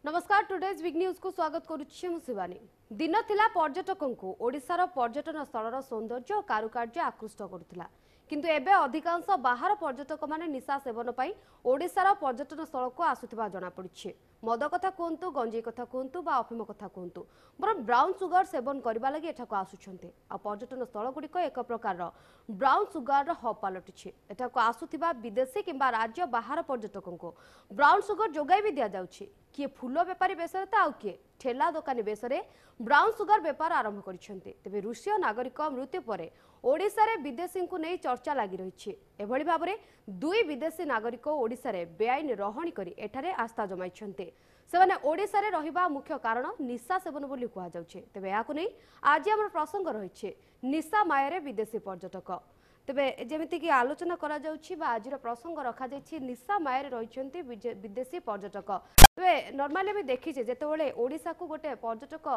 नमस्कार today's big news को स्वागत करुच्ची मु शिवानी। दिन थिला पर्यटकों को ओडिशार पर्यटन स्थलर सौंदर्य और कारुकार्य आकृष्ट करुथिला किंतु एबे अधिकांश बाहर पर्यटक माने निशा सेवन पई ओडिशार पर्यटन स्थल को आसुथिबा जणा पड़िछि। मद कथा कहतु गंजेई कथा कहतु बा अफिम कथा कहतु बर ब्राउन सुगर सेवन करबा लागि एठाको आसुछन्ते आ पर्यटन स्थल गुड़िक एक प्रकार ब्राउन सुगर हब पलटिछि। एठाको आसुथिबा विदेशी किंबा राज्य बाहर पर्यटकों को ब्राउन सुगर जोगाई भी दिया जाउछि। किए फूल बेपारी बेसरे तो आउ किए ठेला दोकानी बेसरे ब्राउन सुगर बेपार आरंभ करिसेंते। तेबे रूसीय नागरिक मृत्यु परे ओडिशा रे विदेशी को नहीं चर्चा लगी रही। एभली भाबरे दुई विदेशी नागरिक ओडिशा रे बेआईन रहणी करी एठारे आस्था जमाइछन्ते। सेमाने ओडिशा रे रहिबा मुख्य कारण निशा सेवन बोली कुहा जाउछे। तेबे याकु नै आज हमर प्रसंग रहिछे निशा मायारे विदेशी पर्यटक। तेबे जेमिति कि आलोचना करा जाउछि बा आजिर प्रसंग रखा जाइछि निशा मायारे रहिछन्ते विदेशी पर्यटक। तेबे नॉर्मली भी देखिछे जेतेबेले ओडिशा को गोटे पर्यटक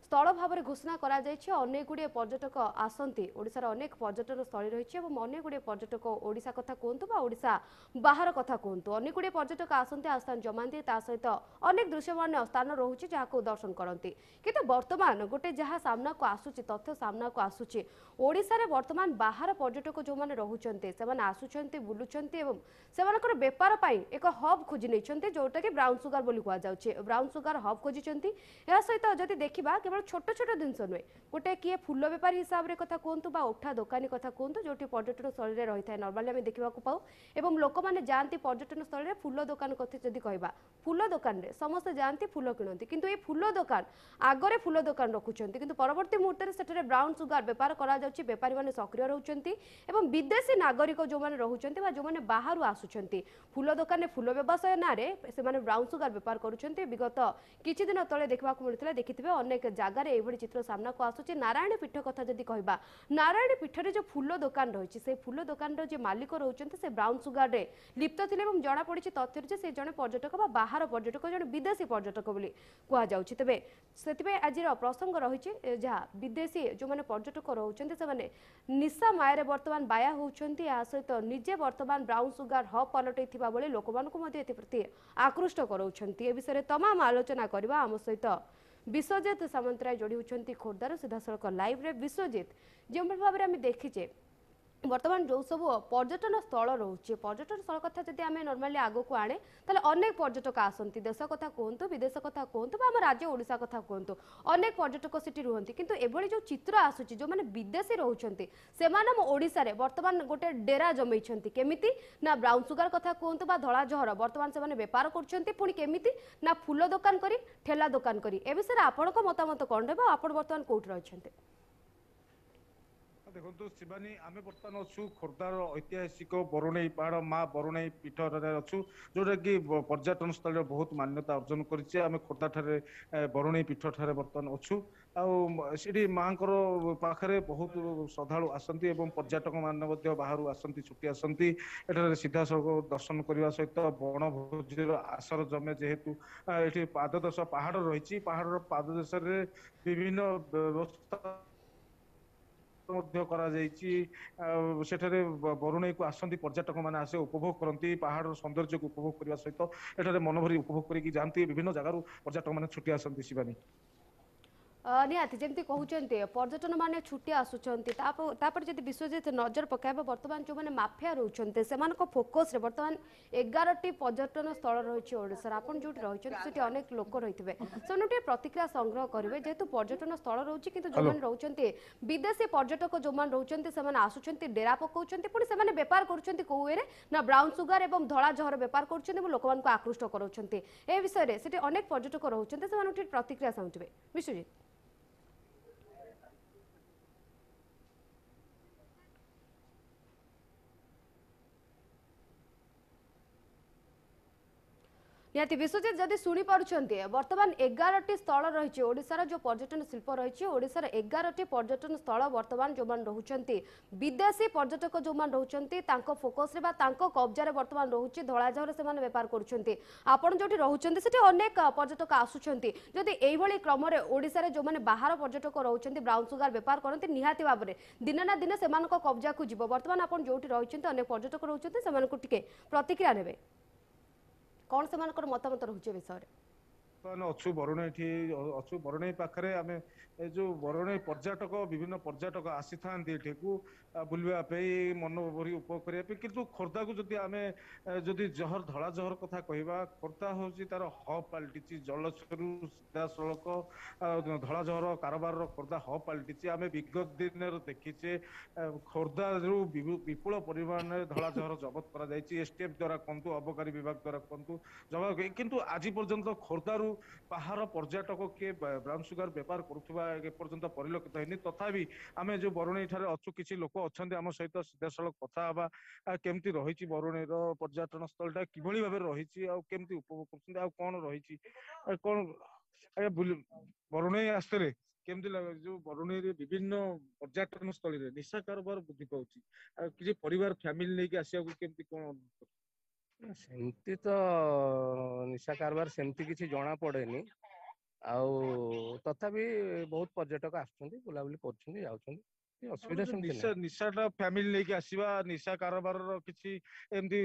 स्थल भाव में घोषणा करा जाइछि अनेक गुड़िए पर्यटक आसंती। ओडिशार अनेक पर्यटन स्थल रही अनेक गुड़िए पर्यटक ओडिशा कथा कहतु बा ओडिशा बाहर कथा कहतु अनेक गुड़िए पर्यटक आसंती आस्थान जमाती ता सहित अनेक दृश्यमान स्थान रोचे जहाँ दर्शन करती। किंतु वर्तमान गोटे जहाँ सामना को आसुची तथ्य सामना को आसुची ओडिशा रे वर्तमान बाहर पर्यटक जो माने रहुचंते सेमाने आसुचंते बुलुचंते एवं सेमानकर बेपार पाई एक हब खोजी नैछंते जोटा कि ब्राउन सुगर बोली कुआ जाउछे। ब्राउन सुगर हब खोजिचंती। या सहित जदि देखिबा केवल छोट छोट जिनस नुहे गोटे किए फूल बेपारी हिसाब रे कथा कहतु बा उठा दोकानी कथा कहतु जो पर्यटन स्थल में रही है नॉर्मली आम देखा पाऊ एवं लोक मैंने जाती पर्यटन स्थल में फूल दोकान कथा जदि कहबा फूल दोकान रे समस्त जाती फूल किणती किंतु ये फूल दोकान आगरे फूल दोकान रखुचंती किंतु परवर्ती मुहूर्त में सेठरे ब्राउन सुगर बेपार करा जाउछि। बेपारी माने सक्रिय रहउचंती एवं विदेशी नागरिक जो माने रहउचंती बा जो माने बाहरु आसुचंती फूल दोकान रे फूल व्यवसाय ना रे से माने ब्राउन सुगर बेपार करुचंती। विगत किछि दिन तळे देखबा को मिलथिला देखिथिबे अनेक जागार एभली चित्र सामना को आसुचे। नारायण पीठ कथा जदि कहबा नारायण पीठरे जो फूल दोकान रही से फूल दोकान जो मालिक रोचंते से ब्राउन सुगर रे लिप्त थिले एवं जणा पड़िछि तथ्य जे से जणे पर्यटक बा बाहर पर्यटक जणे विदेशी पर्यटक बोली कुआ जाउछि। तबे सेतिबे आजिर प्रसंग रहिछि जहा विदेशी जो माने पर्यटक रोचंते से माने निशा मायारे वर्तमान बाया होउछंती आ सहित निजे वर्तमान ब्राउन सुगर हब पलटै थिबा बोली लोकमान को मध्ये एति प्रति आकृष्ट करउछंती। ए विषय तमाम आलोचना करबा आम सहित विश्वजित सामंतराय जोड़ी होती खोर्धार सीधासख लाइव रे। विश्वजित जो भाव में देखीचे वर्तमान जो सब पर्यटन स्थल रोचे पर्यटन स्थल कथा जब आम नॉर्मली आग को आने ताले अनेक पर्यटक आसती देश कथा कहतु विदेश कथा कहतु आम राज्य ओडिशा कथा कहतु अनेक पर्यटक सेठी रुहंती किंतु एभली जो चित्र आसुची जो माने विदेशी रोचंती सेमान ओडिशा रे वर्तमान गोटे डेरा जमैछंती केमिति ना ब्राउन सुगर कथा कहतु बा धला जहर वर्तमान से माने व्यापार करछंती पुणी केमिति ना फूल दोकान करी ठेला दोकान करी ए विषय आपनक मतामत कोन रहबा आपण वर्तमान कोठ रहछंती। देखो शिवानी आम बर्तमान अच्छु खोर्धार ऐतिहासिक बरुणेई पहाड़ माँ बरुणेई पीठ अच्छु जोटा कि पर्यटन स्थल बहुत मान्यता अर्जन करें। खोर्धा ठारे बरुणेई पीठ ठारे बर्तमान अच्छु आठी माँ पाखे बहुत श्रद्धा आसती पर्यटक मान बाहर आसती छुट्टी आसती एठारे सीधा सड़क दर्शन करने सहित बणभोजी आसर जमे जेहेतु ये पाददेश पहाड़ रही पहाड़ पाददेश विभिन्न व्यवस्था सेठारे बरुणेई को आसती पर्यटक मैंने आसे उपभोग करती पहाड़ सौंदर्य को उपभोग करने सहित एठारे मनभरी उपभोग करके जाती विभिन्न जगार पर्यटक मैंने छुट्टी आसती। शिवानी निहाती जमती कहते पर्यटन माने छुट्टी आसुचंती जब विश्वजित नजर पकाइबा वर्तमान जो माने माफिया रोचंते सेमानक फोकस रे वर्तमान 11टी पर्यटन स्थल रही ओडिसा आपन जो रही सेठी अनेक लोक रहितबे सेनुटे प्रतिक्रिया संग्रह करिवे जेहेतु पर्यटन स्थल रोची किंतु जो माने रोचंती विदेशी पर्यटक जो माने रोचंती सेमाने आसुचंती डेरा पकाउचंती पुणी सेमाने व्यापार करूचंती कोउ रे ना ब्राउन सुगर एवं धला जहर व्यापार करूचंती लोकमान को आकृष्ट करूचंती। ए विषय रे सेठी अनेक पर्यटक रहुचंती सेमाने प्रतिक्रिया साउंटिबे। विश्वजित निहाती विश्वजित जदि शुणी पारुछंती वर्तमान 11टी स्थल रही ओडिशार जो पर्यटन शिल्प रही ओडिशार 11टी पर्यटन स्थल वर्तमान जो मान रहउचंती विदेशी पर्यटक जो मान रहउचंती तांको फोकस रे बा तांको कब्जा वर्तमान रहुची धला जहर से मान व्यापार करूछंती आपण जोटी रहउचंती सेठी अनेक पर्यटक आसुछंती जदि एई भली क्रम रे ओडिसा रे जो माने बाहर पर्यटक रहउचंती ब्राउन सुगर व्यापार करंती निहाती भाव रे दिन ना दिन सेमानको कब्जा को जीव वर्तमान आपण जोटी रहउचंती अनेक पर्यटक रहउचंती सेमानको टिके प्रतिक्रिया नेबे कौन से मतामत रोचे विषय। ବର୍ତ୍ତମାନ ଅଛୁ ବରୁଣେଇ ଏଠି ଅଛୁ ବରୁଣେଇ ପାଖରେ ଆମେ ଏ ଯୋଉ ବରୁଣେଇ ପର୍ଯ୍ୟଟକ ବିଭିନ୍ନ ପର୍ଯ୍ୟଟକ ଆସିଥାନ୍ତି ଏଠିକୁ ବୁଲିବା ପାଇଁ ମନ ଭରି ଉପଭୋଗ କରିବା ପାଇଁ କିନ୍ତୁ ଖୋର୍ଦ୍ଧାକୁ ଯଦି ଆମେ ଯଦି ଧଳା ଜହର କଥା କହିବା ଖୋର୍ଦ୍ଧା ହଉଛି ତାର ହବ୍ ପାଲଟିଛି ଜଳଛରୁ ସିଧାସଳଖ ଧଳା ଜହର କାରବାରର ଖୋର୍ଦ୍ଧା ହବ୍ ପାଲଟିଛି ଆମେ ବିଗତ ଦିନରେ ଦେଖିଛେ ଖୋର୍ଦ୍ଧାରୁ ବିପୁଳ ପରିମାଣରେ ଧଳା ଜହର ଜବତ କରାଯାଇଛି ଏସଟିଏଫ ଦ୍ୱାରା କୁହନ୍ତୁ ଅବକାରୀ ବିଭାଗ ଦ୍ୱାରା କୁହନ୍ତୁ ଜବାବ କିନ୍ତୁ ଆଜି ପର୍ଯ୍ୟନ୍ତ ଖୋର୍ଦ୍ଧାରୁ ବାହାର ପର୍ଯ୍ୟଟକ କିଏ ବ୍ରାଉନ ସୁଗାର ବେପାର କରୁଥିବା ଏପର୍ଯ୍ୟନ୍ତ ପରିଲକ୍ଷିତ ହେଇନି ତଥାପି ଆମେ ଯୋଉ ବରୁଣେଇ ଠାରେ ଅଛୁ କିଛି ଲୋକ ଅଛନ୍ତି ଆମ ସହିତ ସିଧାସଳଖ କଥା ହବା କେମିତି ରହିଛି ବରୁଣେଇର ପର୍ଯ୍ୟଟନ ସ୍ଥଳୀଟା କିଭଳି ଭାବରେ ରହିଛି ଆଉ କେମିତି ଉପଭୋଗ କରୁଛନ୍ତି ଆଉ କଣ ରହିଛି କଣ ଆଜ୍ଞା ବରୁଣେଇ ଆସିଥିଲେ କେମିତି ଲାଗେ ଯୋଉ ବରୁଣେଇରେ ବିଭିନ୍ନ ପର୍ଯ୍ୟଟନ ସ୍ଥଳୀରେ ନିଶା କାରବାର ବୃଦ୍ଧି ପାଉଛି ଆଉ କିଛି ପରିବାର ଫ୍ୟାମିଲି ନେଇକି ଆସିବାକୁ କେମିତି କଣ ସେମିତି ତ ନିଶା କାରବାର ସେମିତି କିଛି ଜଣା ପଡେନି ଆଉ ତଥାପି ବହୁତ ପର୍ଯ୍ୟଟକ ଆସୁଛନ୍ତି ବୁଲାବୁଲି କରୁଛନ୍ତି ଯାଉଛନ୍ତି ଆମର ଅସୁବିଧା ଯୋଉ ସେମିତି ନାହିଁ। ନିଶାଟା ଫ୍ୟାମିଲି ନେଇକି ଆସିବା ନିଶା କାରବାରର କିଛି ଏମିତି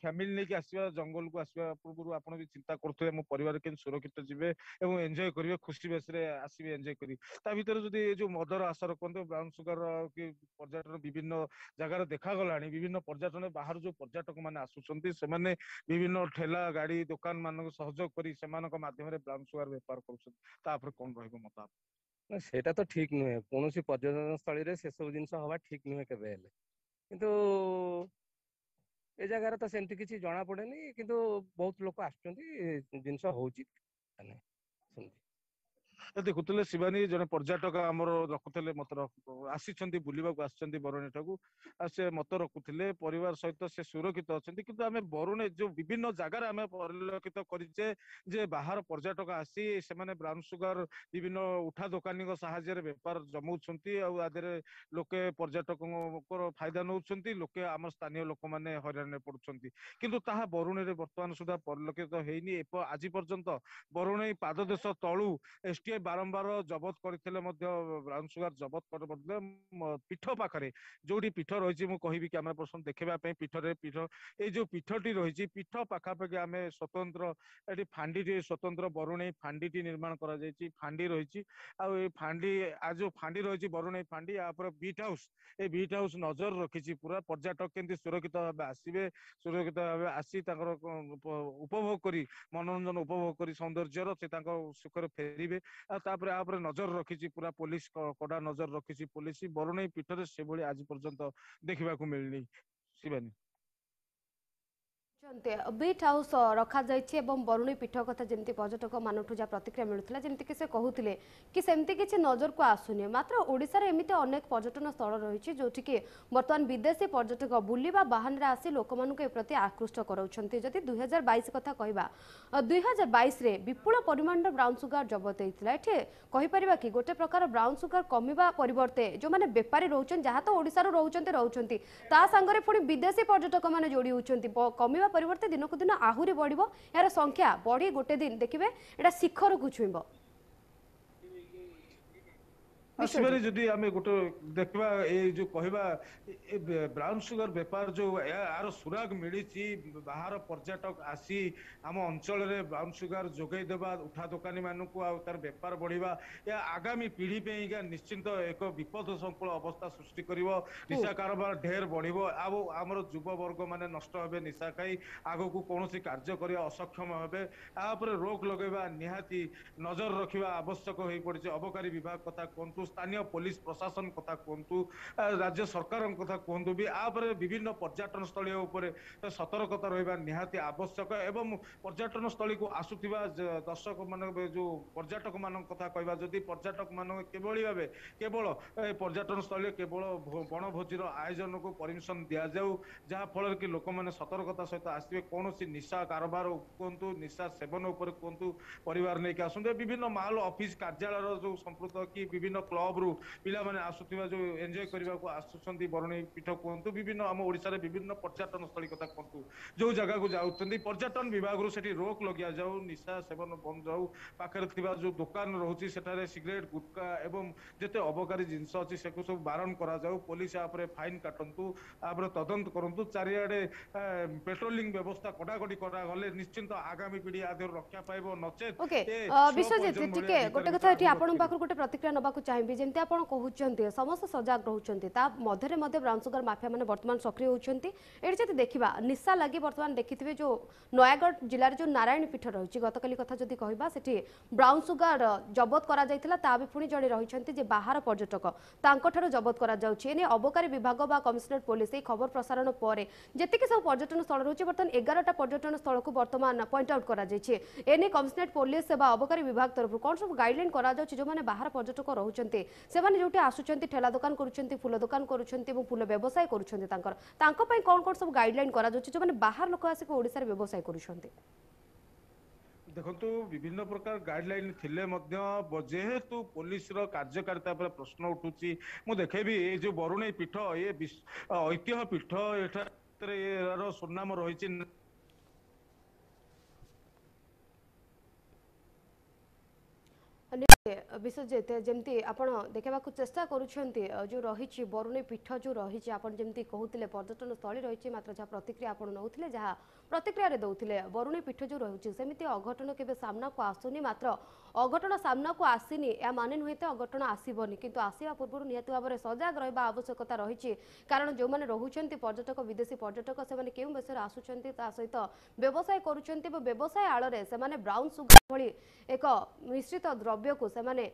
ଫ୍ୟାମିଲି ନେଇକି ଆସିବା ଜଙ୍ଗଲକୁ ଆସିବା ପୂର୍ବରୁ ଆପଣ ବି ଚିନ୍ତା କରୁଥିବେ ମୋ ପରିବାର କେମିତି ସୁରକ୍ଷିତ ଯିବେ ଏବଂ ଏଞ୍ଜୟ କରିବେ ଖୁସି ବେଶରେ ଆସିବେ ଏଞ୍ଜୟ କରିବେ ତା ଭିତରେ ଯଦି ଏ ଯୋଉ ମଦର ଆସର କୁହନ୍ତୁ ବ୍ରାଉନ ସୁଗାର କି ପର୍ଯ୍ୟଟନ ବିଭିନ୍ନ ଜାଗାରେ ଦେଖାଗଲାଣି ବିଭିନ୍ନ ପର୍ଯ୍ୟଟନ ବାହାରୁ ଯୋଉ ପର୍ଯ୍ୟଟକ ମାନେ ଆସୁଛନ୍ତି ସେମାନେ ବିଭିନ୍ନ ଠେଲା ଗାଡି ଦୋକାନ ମାନଙ୍କୁ ସହଯୋଗ କରି ସେମାନଙ୍କ ମାଧ୍ୟମରେ ବ୍ରାଉନ ସୁଗାର ବେପାର କରୁଛନ୍ତି ତାପରେ କଣ ରହିବ ମତ ନା ସେଇଟା ତ ଠିକ ନୁହେଁ କୌଣସି ପର୍ଯ୍ୟଟନ ସ୍ଥଳୀରେ ସେସବୁ ଜିନିଷ ହବା ଠିକ ନୁହେଁ କେବେ ହେଲେ କିନ୍ତୁ ଏ ଜାଗାରେ ତ ସେମିତି କିଛି ଜଣା ପଡେନି କିନ୍ତୁ ବହୁତ ଲୋକ ଆସୁଛନ୍ତି ଜିନିଷ ହଉଛି ମାନେ ସେମିତି। ଦେଖୁଥିଲେ ଶିବାନୀ ଜଣେ ପର୍ଯ୍ୟଟକ ଆମର ରଖୁଥିଲେ ମତ ଆସିଛନ୍ତି ବୁଲିବାକୁ ଆସିଛନ୍ତି ବରୁଣେଇଟାକୁ ଆଉ ସେ ମତ ରଖୁଥିଲେ ପରିବାର ସହିତ ସେ ସୁରକ୍ଷିତ ଅଛନ୍ତି କିନ୍ତୁ ଆମେ ବରୁଣେଇ ଯୋଉ ବିଭିନ୍ନ ଜାଗାରେ ଆମେ ପରିଲକ୍ଷିତ କରିଛେ ଯେ ବାହାର ପର୍ଯ୍ୟଟକ ଆସି ସେମାନେ ବ୍ରାଉନ ସୁଗାର ବିଭିନ୍ନ ଉଠା ଦୋକାନୀଙ୍କ ସାହାଯ୍ୟରେ ବେପାର ଜମଉଛନ୍ତି ଆଉ ଆ ଦେହରେ ଲୋକେ ପର୍ଯ୍ୟଟକଙ୍କର ଫାଇଦା ନଉଛନ୍ତି ଲୋକେ ଆମ ସ୍ଥାନୀୟ ଲୋକମାନେ ହଇରାଣରେ ପଡୁଛନ୍ତି କିନ୍ତୁ ତାହା ବରୁଣେଇରେ ବର୍ତ୍ତମାନ ସୁଦ୍ଧା ପରିଲକ୍ଷିତ ହେଇନି ଆଜି ପର୍ଯ୍ୟନ୍ତ ବରୁଣେଇ ପାଦ ଦେଶ ତଳୁ ଏସଟିଏଫ ବାରମ୍ବାର ଜବତ କରିଥିଲେ ମଧ୍ୟ ବ୍ରାଉନ ସୁଗାର ଜବତ କରିଥିଲେ ପୀଠ ପାଖରେ ଯୋଉଠି ପୀଠ ରହିଛି ମୁଁ କହିବି କ୍ୟାମେରା ପର୍ସନ ଦେଖିବା ପାଇଁ ପୀଠ ଏଇ ଯୋଉ ପୀଠଟି ରହିଛି ପୀଠ ପାଖାପାଖି ଆମେ ସ୍ୱତନ୍ତ୍ର ଏଠି ଫାଣ୍ଡିଟି ସ୍ୱତନ୍ତ୍ର ବରୁଣେଇ ଫାଣ୍ଡିଟି ନିର୍ମାଣ କରାଯାଇଛି ଫାଣ୍ଡି ରହିଛି ଆଉ ଏଇ ଫାଣ୍ଡି ଯୋଉ ଫାଣ୍ଡି ରହିଛି ବରୁଣେଇ ଫାଣ୍ଡି ୟା ଉପରେ ବିଟ୍ ହାଉସ ଏଇ ବିଟ୍ ହାଉସ ନଜର ରଖିଛି ପୁରା ପର୍ଯ୍ୟଟକ କେମିତି ସୁରକ୍ଷିତ ଭାବେ ଆସିବେ ସୁରକ୍ଷିତ ଭାବେ ଆସି ତାଙ୍କର ଉପଭୋଗ କରି ମନୋରଞ୍ଜନ ଉପଭୋଗ କରି ସୌନ୍ଦର୍ଯ୍ୟର ସେ ତାଙ୍କ ସୁଖରେ ଫେରିବେ ଆଉ ତାପରେ ଆପରେ ନଜର ରଖିଛି ପୁରା ପୋଲିସ କଡା ନଜର ରଖିଛି ପୋଲିସ ବରୁଣେଇ ପୀଠରେ ସେଭଳି ଆଜି ପର୍ଯ୍ୟନ୍ତ ଦେଖିବାକୁ ମିଳିନି ଶିବାନୀ ବିଟ୍ ହାଉସ୍ ରଖାଯାଇଛି ଏବଂ ବରୁଣେଇ ପୀଠ କଥା ଯେମିତି ପର୍ଯ୍ୟଟକ ମାନଠୁ ଯାହା ପ୍ରତିକ୍ରିୟା ମିଳୁଥିଲା ଯେମିତିକି ସେ କହୁଥିଲେ କି ସେମିତି କିଛି ନଜରକୁ ଆସୁନି ମାତ୍ର ଓଡ଼ିଶାରେ ଏମିତି ଅନେକ ପର୍ଯ୍ୟଟନ ସ୍ଥଳ ରହିଛି ଯୋଉଠିକି ବର୍ତ୍ତମାନ ବିଦେଶୀ ପର୍ଯ୍ୟଟକ ବୁଲିବା ବାହାନରେ ଆସି ଲୋକମାନଙ୍କୁ ଏ ପ୍ରତି ଆକୃଷ୍ଟ କରାଉଛନ୍ତି ଯଦି 2022 କଥା କହିବା 2022ରେ ବିପୁଳ ପରିମାଣର ବ୍ରାଉନ ସୁଗାର ଜବତ ହେଇଥିଲା ଏଠି କହିପାରିବା କି ଗୋଟେ ପ୍ରକାର ବ୍ରାଉନ ସୁଗାର କମିବା ପରିବର୍ତ୍ତେ ଯୋଉମାନେ ବେପାରୀ ରହୁଛନ୍ତି ଯାହା ତ ଓଡ଼ିଶାରୁ ରହୁଛନ୍ତି ତା ସାଙ୍ଗରେ ପୁଣି ବିଦେଶୀ ପର୍ଯ୍ୟଟକ ମାନେ ଯୋଡ଼ି ହେଉଛନ୍ତି କମିବା ପରିବର୍ତ୍ତେ ଦିନକୁ ଦିନ ଆହୁରି ବଢିବ ଏହାର ସଂଖ୍ୟା ବଢି ଗୋଟେ ଦିନ ଦେଖିବେ ଏଟା ଶିଖରକୁ ଛୁଇଁବ ଆସିବାରେ ଯଦି ଆମେ ଗୋଟେ ଦେଖିବା ଏଇ ଯୋଉ କହିବା ବ୍ରାଉନ ସୁଗାର ବେପାର ଯୋଉ ଏହାର ସୁରାଗ ମିଳିଛି ବାହାର ପର୍ଯ୍ୟଟକ ଆସି ଆମ ଅଞ୍ଚଳରେ ବ୍ରାଉନ ସୁଗାର ଯୋଗାଇ ଦେବା ଉଠା ଦୋକାନୀ ମାନଙ୍କୁ ଆଉ ତାର ବେପାର ବଢିବା ଏହା ଆଗାମୀ ପିଢି ପାଇଁକା ନିଶ୍ଚିନ୍ତ ଏକ ବିପଦ ସଂକୁଳ ଅବସ୍ଥା ସୃଷ୍ଟି କରିବ ନିଶା କାରବାର ଢେର ବଢିବ ଆଉ ଆମର ଯୁବବର୍ଗ ମାନେ ନଷ୍ଟ ହେବେ ନିଶା ଖାଇ ଆଗକୁ କୌଣସି କାର୍ଯ୍ୟ କରିବା ଅସକ୍ଷମ ହେବେ ତା ଉପରେ ରୋକ ଲଗେଇବା ନିହାତି ନଜର ରଖିବା ଆବଶ୍ୟକ ହୋଇପଡିଛି ଅବକାରୀ ବିଭାଗ କଥା କୁହନ୍ତୁ ସ୍ଥାନୀୟ ପୋଲିସ ପ୍ରଶାସନ କଥା କୁହନ୍ତୁ ରାଜ୍ୟ ସରକାରଙ୍କ କଥା କୁହନ୍ତୁ ବି ଆ ଉପରେ ବିଭିନ୍ନ ପର୍ଯ୍ୟଟନ ସ୍ଥଳୀ ଉପରେ ସତର୍କତା ରହିବା ନିହାତି ଆବଶ୍ୟକ ଏବଂ ପର୍ଯ୍ୟଟନ ସ୍ଥଳୀକୁ ଆସୁଥିବା ଦର୍ଶକ ମାନଙ୍କ ଯୋଉ ପର୍ଯ୍ୟଟକ ମାନଙ୍କ କଥା କହିବା ଯଦି ପର୍ଯ୍ୟଟକ ମାନଙ୍କୁ କିଭଳି ଭାବେ କେବଳ ପର୍ଯ୍ୟଟନ ସ୍ଥଳୀରେ କେବଳ ବଣଭୋଜିର ଆୟୋଜନକୁ ପରମିଶନ ଦିଆଯାଉ ଯାହା ଫଳରେ କି ଲୋକମାନେ ସତର୍କତା ସହିତ ଆସିବେ କୌଣସି ନିଶା କାରବାର କୁହନ୍ତୁ ନିଶା ସେବନ ଉପରେ କୁହନ୍ତୁ ପରିବାର ନେଇକି ଆସନ୍ତୁ ବିଭିନ୍ନ ମାଲ ଅଫିସ କାର୍ଯ୍ୟାଳୟର ଯୋଉ ସମ୍ପୃକ୍ତ କି ବିଭିନ୍ନ କ୍ଲବ କ୍ଲବ ରୁ ପିଲାମାନେ ଆସୁଥିବା जो एंजॉय करबा को आसुछंती बरुणेई पीठ कहतु विभिन्न आम ओडिसा रे विभिन्न पर्यटन स्थली कथा कहतु जो जगह को जाउछंती पर्यटन विभाग रु सेठी रोक लगिया जाऊ निशा सेवन बंद जाऊ पाखरे थिबा जो दुकान रहउची सेठारे सिगरेट गुटका एवं जेते अबकारी जिंस अछि सेको सब बारण करा जाऊ पुलिस आपरे फाइन काटंतु आपरे तदंत करंतु चारियाडे पेट्रोलिंग व्यवस्था कडाकडी करा गले निश्चिंत आगामी पीढ़ी आदेर रक्षा पाइबो नचेत ओके विश्वजित टिके गोटे कथा एठी आपन पाखर गोटे प्रतिक्रिया नबाकू चाहिबी जेंते आपन कहउचंती समस्त सजाग रहउचंती ता मध्यरे मध्य ब्राउन सुगर माफिया माने वर्तमान सक्रिय होउचंती एठी जति देखिबा निशा लागि वर्तमान देखिथिबे जो नयागढ़ जिल्ला जो नारायण पीठ रहुची गतकाली कथा जति कहबा सेठी ब्राउन सुगर जबत करा जायतिला ता भी पुणी जड़े रहिचंती जे बाहर पर्यटक तांको ठारो जबत करा जाउची एने अबकारी विभाग बा कमिशनरेट पुलिस ए खबर प्रसारण परे जेतिके सब पर्यटन स्थल रहुची वर्तमान 11टा पर्यटन स्थल को वर्तमान पॉइंट आउट करा जायछि एने कमिशनरेट पुलिस सेवा अबकारी विभाग तरफ कोन सब गाइडलाइन करा जाउची जो माने बाहर पर्यटक रहुचंती से माने जोटी आसुचंती ठेला दुकान करूचंती फूल दुकान करूचंती एवं फूल व्यवसाय करूचंती तांको पई कोन कोन सब गाइडलाइन करा जाउची जो माने बाहर लोक आसी को ओडिसा रे व्यवसाय करूचंती देखो विभिन्न प्रकार गाइडलाइन थिले मध्य जेहेतु पुलिस रो कार्यकारिता पर प्रश्न उठुची मु देखेबी ए जो बरुणेई पीठ ये ऐतिह्य पीठ एठार सुनाम रही विश्वजित जमती आपण देखा चेष्टा करुछंती जो रही बरुणेई पीठ जो रही आप जमती कहते पर्यटन स्थली रही मात्र जहाँ प्रतिक्रिया आप नौले जहाँ प्रतिक्रिया दौले बरुणेई पीठ जो रही सेमती अघटन केबे सामना को आसुनी मात्र अघटन सामना को आसीनी या माने नुहे तो अघटन आसबनी किंतु आसवा पूर्व निहत भाव में सजग रहा आवश्यकता रही कारण जो मैंने रोचंती पर्यटक विदेशी पर्यटक से केउं बेसर आसुचंती ता सहित व्यवसाय करुचंती व्यवसाय आड़े से ब्राउन सुगर भली एक मिश्रित द्रव्य को से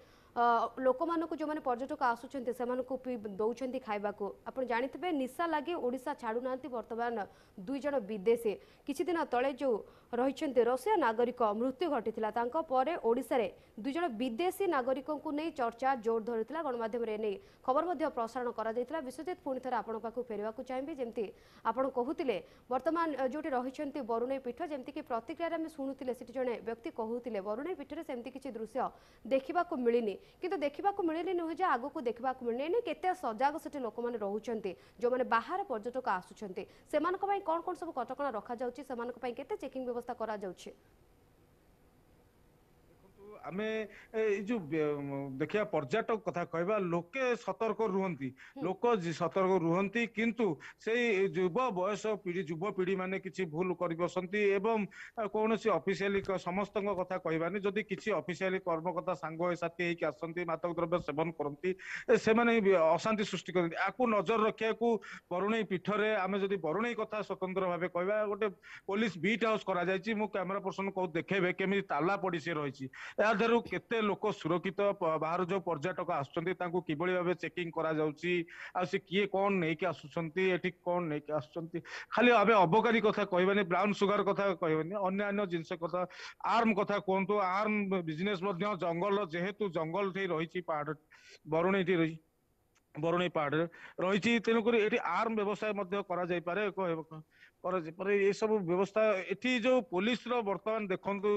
लोक मानक जो मैंने पर्यटक आसुचंती से दौरान खाइबा को आप जानिथिबे निशा लगी ओडिशा छाड़ू नांती वर्तमान 2 जण विदेशी किछि दिन तले जो रहिचंती रशिया नागरिक मृत्यु घटिथिला तांको परे ओडिसा रे 2 जण विदेशी नागरिकों को नहीं चर्चा जोर धरिथिला गणमाध्यम रे नहीं खबर मध्य प्रसारण करा दैथिला विश्वजित पुणी थरे आपण पाखु फेरवा को चाहिबे जेमती आपण कहूतिले वर्तमान जोटी रहिचंती बरुणेई पीठ जेमती कि प्रतिक्रिया रे हम सुनुतिले सेठी जणे व्यक्ति कहूतिले बरुणेई पीठ रे सेमती किछि दृश्य देखिबा को मिलिनी किंतु देखिबा को मिलिनी नुहे जे आगो को देखिबा को मिलने केते सजाग सेठी लोक माने रहउचंती जो माने बाहर पर्यटक आसुचंती सेमानक पई कोन कोन सब कटकणा रखा जाउची सेमानक पई केते चेकिंग व्यवस्था करा जाउची आमे जो देखिया पर्यटक कथा कहबा लोके सतर्क रुहंती लोक सतर्क रुहंती किंतु से युव बयस पीढ़ी युव पीढ़ी माने किछि भूल करि बसंती एवं कोनोसी ऑफिशियली समस्त कथा कहबानी जदि किछि ऑफिशियली कर्मकर्ता सांग होय साथी हेकि आसंती मादक द्रव्य सेवन करंती से माने अशांति सृष्टि करंती आकु नजर रखिया को बरुणेई पीठ रे आमे जदि बरुणेई कथा स्वतंत्र भाबे कहबा गोटे पुलिस बीट हाउस करा जायछि मु कैमरा पर्सन को देखेबे केमि ताला पड़ी से रहिछि याधारू केते लोक सुरक्षित बाहर जो पर्यटक आसुचंती तांको किबळी भाबे चेकिंग करा जाउची आ से किए कोन नै कि आसुचंती एठी कोन नै कि आसुचंती खाली आबे अबकारी कथा कहबानी ब्राउन सुगर कथा कहबानी अन्य अन्य जिंस कथा आर्म कथा कोंतो आर्म बिजनेस मध्य जंगल जेहेतु जंगल ठे रहिची पहाड़ बरुणेई ठे रही बरुणेई पहाड़ रही तेणुक ये आर्म व्यवसाय करा जाय पारे ये सब व्यवस्था एठी जो पुलिस रो वर्तमान देखंतु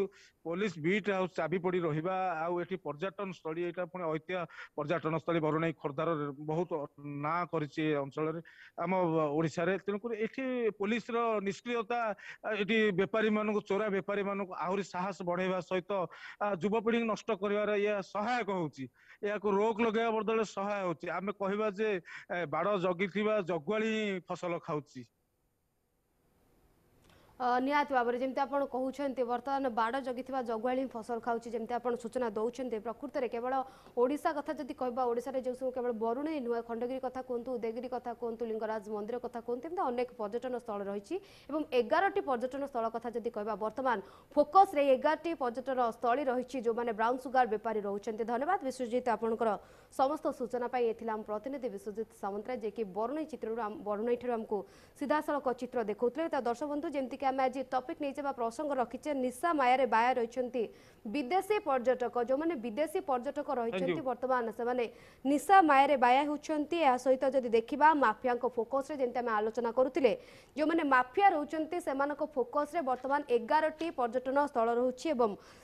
पुलिस बीट हाउस चाबी पड़ी रहिबा आउ एठी पर्यटन स्थली एटा पुणी ऐतिह्य पर्यटन स्थली बरुणेई खोर्धार बहुत ना करिछि अंचल रे आम ओडिसा रे तेणुक एठी पुलिस रो निष्क्रियता एठी व्यापारी मानक चोरा व्यापारी मानक आहुरी साहस बढ़ेबा सहित युवपीढ़ी नष्ट करिवार ये सहायक होउछि या को रोक लगाया बदले सहाय होउछि आमे कहबा जे बाड़ जगिथिबा जगुआली फसल खाउछि निहाती भाव में जमी आप कहते बर्तमान बाड़ जगी जगुआली फसल खाऊँ जमी आप सूचना दौरान प्रकृत में केवल ओडिशा कथा जब कह ओडिशा जो सब केवल बरुणेई नुहे खंडगिरी कथा कहतु उदयगिरी कथा कहतु लिंगराज मंदिर कथा कहतु एमती अनेक पर्यटन स्थल रही 11टी पर्यटन स्थल कथा जब कह बर्तमान फोकस रे 11टी पर्यटन स्थली रही जो मैंने ब्राउन सुगर बेपारी रोचते धन्यवाद विश्वजित आपंकर समस्त सूचना आम प्रतिनिधि विश्वजित सामंतराय जे कि बरुणेई चित्र बरुणेई आमको सीधा सड़क चित्र देखते दर्शक बंधु जमीक आम आज टपिक नहीं प्रसंग रखीचे निशा माया बाया रही विदेशी पर्यटक जो मैंने विदेशी पर्यटक रही बर्तमान से निशा माया बाया होती सहित जदि देखा माफिया फोकस जमी आम आलोचना करुले जो मैंने माफिया रोचे से फोकस बर्तमान 11टी पर्यटन स्थल रोचे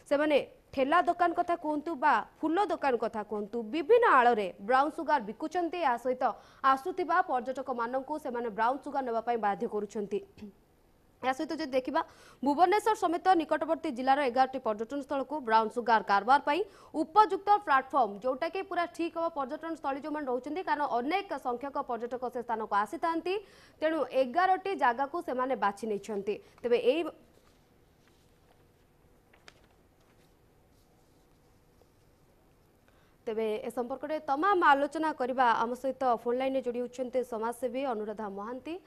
से ठेला दुकान कथा कहतु बा फूल दुकान कथा कहतु विभिन्न आड़े ब्राउन सुगार बिकुचंती या सहित आसुथिबा पर्यटक माननकु से माने ब्राउन सुगार नेबा पई बाध्य करूछंती। या सहित जो देखा भुवनेश्वर समेत निकटवर्ती जिलार 11टी पर्यटन स्थल को ब्राउन सुगार कारबार पर उपयुक्त प्लाटफर्म जोटा कि पूरा ठीक हम पर्यटन स्थली जो मैंने रोचे कारण अनेक संख्यक पर्यटक से स्थान को आसी था तेणु 11टी जगह को से बाछि नहीं तेज तेबे ए संपर्क में तमाम आलोचना करबा आम सहित फोन लाइन जोड़ी होती समाजसेवी अनुराधा महांती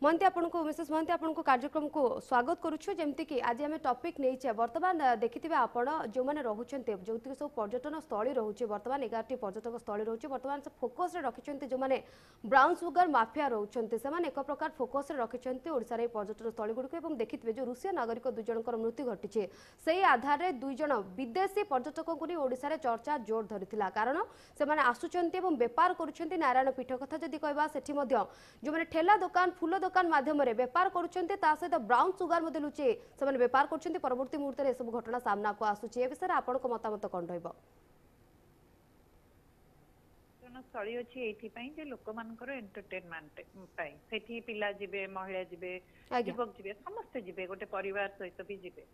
महंती आपको मिसेस महंती आपको कार्यक्रम को स्वागत करुछु जेमती कि आज आम टॉपिक नहीं बर्तमान देखिथिबे आपण जो माने रहउछन्ते जो सब पर्यटन स्थली रहउछि बर्तमान 11टी पर्यटक स्थली रहउछि बर्तमान से फोकस रे रखिछन्ते जो माने ब्राउन सुगर माफिया रहउछन्ते से माने एक प्रकार फोकस रे रखिछन्ते ओडिसा रे पर्यटन स्थली गुडको एवं देखिथिबे जो रूसिया नागरिक दुई जनकर मृत्यु घटिছে सेही आधार रे दुई जन विदेशी पर्यटक को ओडिसा रे चर्चा जोर धरिथिला कारण से माने आसुछन्ते एवं व्यापार करूछन्ते नारायण पीठ कथा जदि कहबा सेठी मध्य जो माने ठेला दुकान फूल दुकान माध्यम रे व्यापार करूछन्ते ता सहित ब्राउन सुगार मध्ये लुचे से माने व्यापार करूछन्ते परवर्ती मुहूर्त रे सब घटना सामना को आसुछि ए विषय आपनको मतामत कोन रहइबो स्थली अच्छी ये जे लोक मानकर एंटरटेनमेंट पाई सेठी पिला जिबे महिला जिबे युवक जिबे समस्त जिबे गोटे परिवार सहित भी जिबे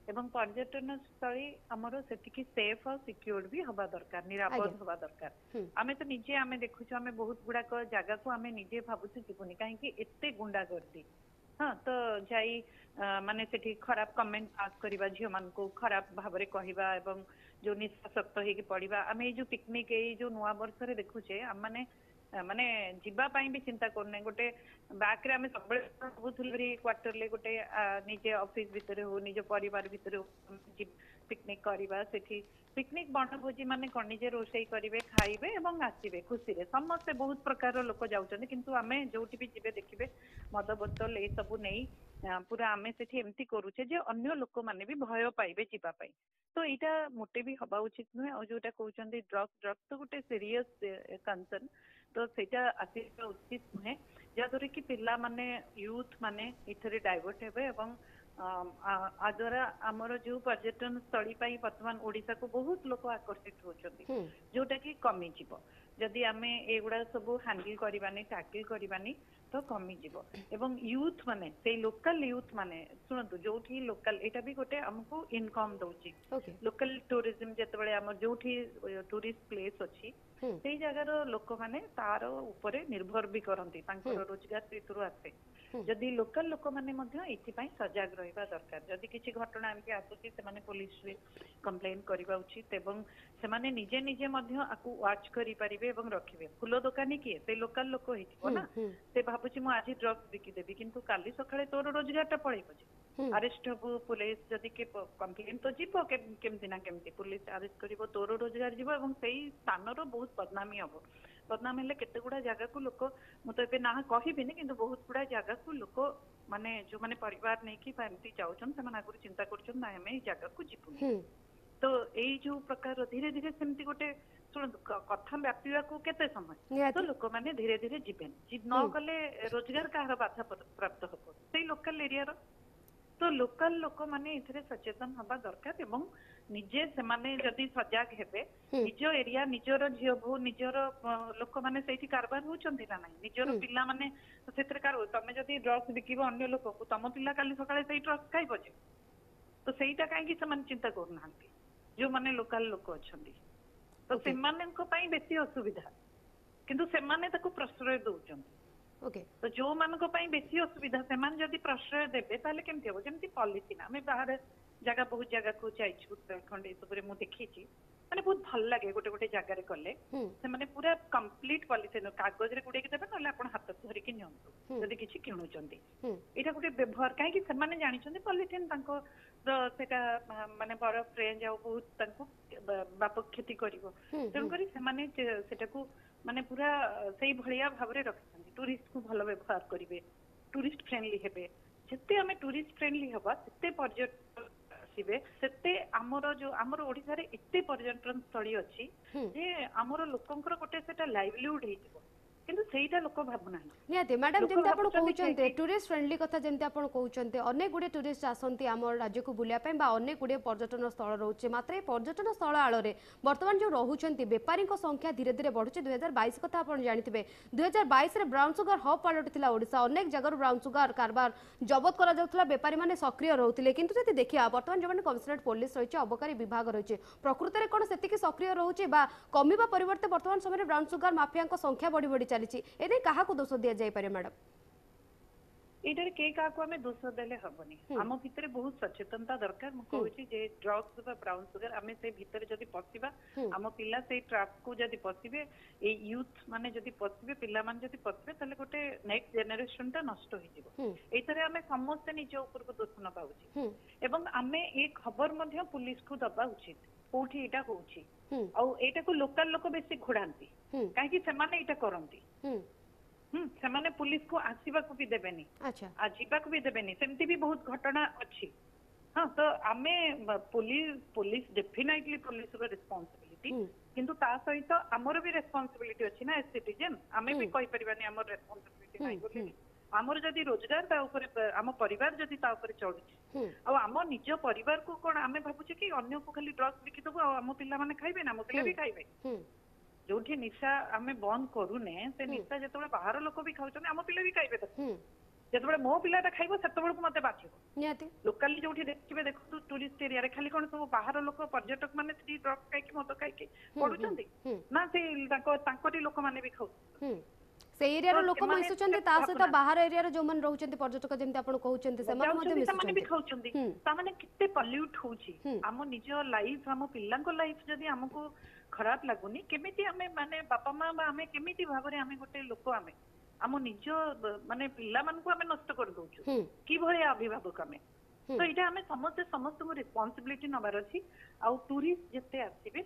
एवं पर्यटन स्थली हमरो सेठी सेफ और सिक्योर्ड भी हवा दरकार निरापद हवा दरकार आमे तो निजे आमे देखुछु आमे बहुत गुडा को जगह को आमे निजे भाबुछु जीवनी काहे कि एते गुंडा करती हाँ तो जाई माने सेठी खराब कमेंट पास करबा झियो मान को खराब भाबरे कहबा एवं जो निशासक्त होगी पड़ा आम ये जो पिकनिक ये जो नुआ वर्ष रे देखुचे आम माने माने जीवा पाई भी चिंता करने गोटे बैक रे आमे सब भाबुथुलरी क्वार्टर ले गोटे निजे ऑफिस भितर हो निज परिवार भितर हो पिकनिक करबा सेठी पिकनिक बनभोजी माने कोन निजे रोषेई करिवे खाइबे एवं आसीबे खुशी रे समस्त बहुत प्रकार लोक जाउचंदी किंतु आमे जोटी भी जिबे देखिबे मद बोतल ए सब नै पूरा आमे सेठी एमती करूचे जे अन्य लोक माने भी भय पाइबे जीवा पाई तो एटा मोटे भी हबा उचित नुहे और जोटा कहउचंदी ड्रग तो गोटे सीरियस कंसर्न तो सेटा आसीबा उचित नुहे जदरे कि पिला माने यूथ माने इथरे डाइवर्ट हेबे एवं आ द्वारा आमर जो पर्यटन स्थली पाई वर्तमान ओडिसा को बहुत लोक आकर्षित होचंदी जोटा कि कमी जीवो जदि आमे एगुडा सब हैंडल करबानी टैकल करबानी तो कमी जीवो एवं यूथ माने से लोकल यूथ माने सुनतु जोठी लोकल एटा भी गोटे हमको इनकम दउची लोकल टूरिज्म जतबेले हमर जोठी टूरिस्ट प्लेस अछि सेई जगार लोक माने तार ऊपर निर्भर भी करंती तांकर रोजगार सेतुरु आसे जदि लोकल लोक माने मध्य एथि पई सजग रहिबा दरकार जदि किछि घटना एमति आसुची से माने पुलिस रे कंप्लेन करिबा उचित एवं से माने निजे निजे मध्य आकु वाच करि परिबे एवं रखिबे फुलो दुकानी किए से लोकल लोक हेतिबो ना से भाबुची मु आज ड्रग्स बिकि देबी किंतु काली सकाळे तोर रोजगारटा पळैबो जे अरेस्ट हबो पुलिस जदि के कंप्लेन तो जीवो केमति ना केमति पुलिस अरेस्ट करिवो तोर रोजगार जीवो एवं सेही स्थानर बहुत बदनामी हबो बदनाम हेले केते गुडा जगह को लोक मु तो एबे ना कहिबिनी किंतु बहुत गुडा जगह को लोक माने जो माने परिवार नै कि एमती जाउछन से माने आगुर चिंता करछन ना हमें जगह को जीवुनी तो एई जो प्रकार धीरे धीरे सेमती गोटे सुन कथा व्यापीवा को केते समय तो लोक माने धीरे धीरे जीवेन जीव न कले रोजगार काहर बाधा प्राप्त हबो सेई लोकल एरिया रो तो लोकल लोक माने इथरे सचेतन हबा दरकार एवं निजे से माने जदि सजाग हेबे निज एरिया निजर झियो भू निजर लोक माने सेठी कारबार होचंती ना नाही निजर पिल्ला माने सेत्र कार तमे जदि ड्रग्स बिकिबो अन्य लोक को तम पिल्ला काली सकाळे सेही ड्रग्स खाइबो जे तो सेहीटा काहे कि से माने चिंता कर नांती जो माने लोकल लोक अछंती तो से माने को पई बेसी असुविधा किंतु से माने ताको प्रश्रय दउचंती ओके तो जो मान को पई बेसी असुविधा से मान जदि प्रश्रय देबे ताले केमति हो जेमति पॉलिसी ना हमें बाहर जगह बहुत जगह को जाइछु उत्तराखंड सबरे मु देखिछि माने बहुत भल लागे गोटे गोटे जगह रे कले से माने पूरा कंप्लीट पॉलिसी न कागज रे गुडे के देबे नले आपण हाथ धरि के नियंतु जदि किछि किणुचंदी एटा गोटे व्यवहार काहे कि से माने जानिचंदी पॉलिथिन तांको सेटा माने बरफ रे जाउ बहुत तांको बाप क्षति करिवो तेन करी से माने सेटा को माने पूरा सही भलिया भाबरे रखछंदी टूरिस्ट को भलो व्यवहार करिवे टूरिस्ट फ्रेंडली हेबे ଯେତେ ଆମେ ଟୁରିଷ୍ଟ ଫ୍ରେଣ୍ଡଲି ହବା ସେତେ पर्यटक ଆସିବେ ସେତେ ଆମର ଓଡିଶାରେ ଏତେ पर्यटन ସ୍ଥଳୀ ଅଛି ଯେ ଆମର ଲୋକଙ୍କର ଗୋଟେ ସେଟା ଲାଇଭଲିହୁଡ ହେଇଯିବ କିନ୍ତୁ ସେଇଟା ଲୋକ ଭାବୁନାହାନ୍ତି निहाती मैडम जमी आप कहते टूरिस्ट फ्रेंडली कथा जमी आप कहते अनेक गुड़े टूरिस्ट आसती आम राज्य को बुलाया अनेक गुड़े पर्यटन स्थल रोचे मात्र ये पर्यटन स्थल आड़ में बर्तमान जो रोचे बेपारी संख्या धीरे धीरे बढ़ुଛି 2022 कथा आप जानते 2022 ब्राउन सुगर हब पलटिला ओडिशा अनेक जगह ब्राउन सुगर कारबार जबत करा बेपारी मैंने सक्रिय रोते किंतु जब देखिए बर्तमान जो कमिशनरेट पुलिस रही अबकारी विभाग रही प्रकृत में कौन से सक्रिय रोचे कमिबा परिवर्ते बर्तमान समय ब्राउन सुगर माफिया संख्या बढ़ी बढ़ी चली ए क्या दोष दि जाए मैडम एटारे के काको हमें दोष देले हबनी आम भितरे बहुत सचेतनता दरकार मु कहूची जे ड्रग्स बा ब्राउन सुगर हमें से भितरे जदी पसिबा आम पिला से ट्रैप को जदी पसिबे ए यूथ माने जदी पसिबे पिला मान जदी पसिबे तले गोटे नेक्स्ट जनरेशन टा नष्ट होई जिवो एतरे हमें समस्त निज ऊपर को दोष न पाउची एवं हमें ए खबर मध्य पुलिस को दबा उचित कोठी एटा होउची आ एटा को लोकल लोक बेसी घोड़ांती काहे कि सेमाने एटा करंती सेमाने पुलिस को आसीबा को भी देबेनी अच्छा आजीबा को भी देबेनी सेमती भी बहुत घटना अछि हाँ तो आमे पुलिस डेफिनेटली पुलिस रो रिस्पांसिबिलिटी किंतु ता सहित हमर भी रिस्पांसिबिलिटी अछि ना एज सिटीजन आमे भी कहि परिबानी हमर रिस्पांसिबिलिटी नै बोली हमर जदी रोजगार ता ऊपर हम परिवार जदी ता ऊपर चढुछि आ हम निज परिवार को कोन आमे भाबुछि कि अन्य को खाली ड्रग्स बिकि दबो आ हम पिला माने खाइबे ना हम पिला भी खाइबे जो निशा आम बंद करूने से निशा जो बाहर लोक भी खाऊ आम पिला भी खाइबे जो मो पिलाटा खाइब से मत बाधिब लोकाली जो देखिए देखो टूरिस्ट एरिया खाली कौन सब बाहर लोक पर्यटक मैंने ड्रग्स खाई मद खाई पड़ुं ना से लोक मैंने भी खाऊ से एरिया लोक मिसुचंती ता सहित बाहर एरिया जो मन रहउचंती पर्यटक जेमति आपण कहउचंती से माने भी खाउचंती ता माने किते पॉल्यूट होउची हम निज लाइफ हम पिल्ला को लाइफ जदी हमको खराब लगुनी केमिति हमें माने बापा माँ हमें केमिति भाबरे हमें गोटे लोक हमें हम निज माने पिल्ला मान को हमें नष्ट कर दउछु की भले अभिभावक हमें तो इटा हमें समस्त को रिस्पांसिबिलिटी नबार अछि आ टूरिस्ट जते आसीबे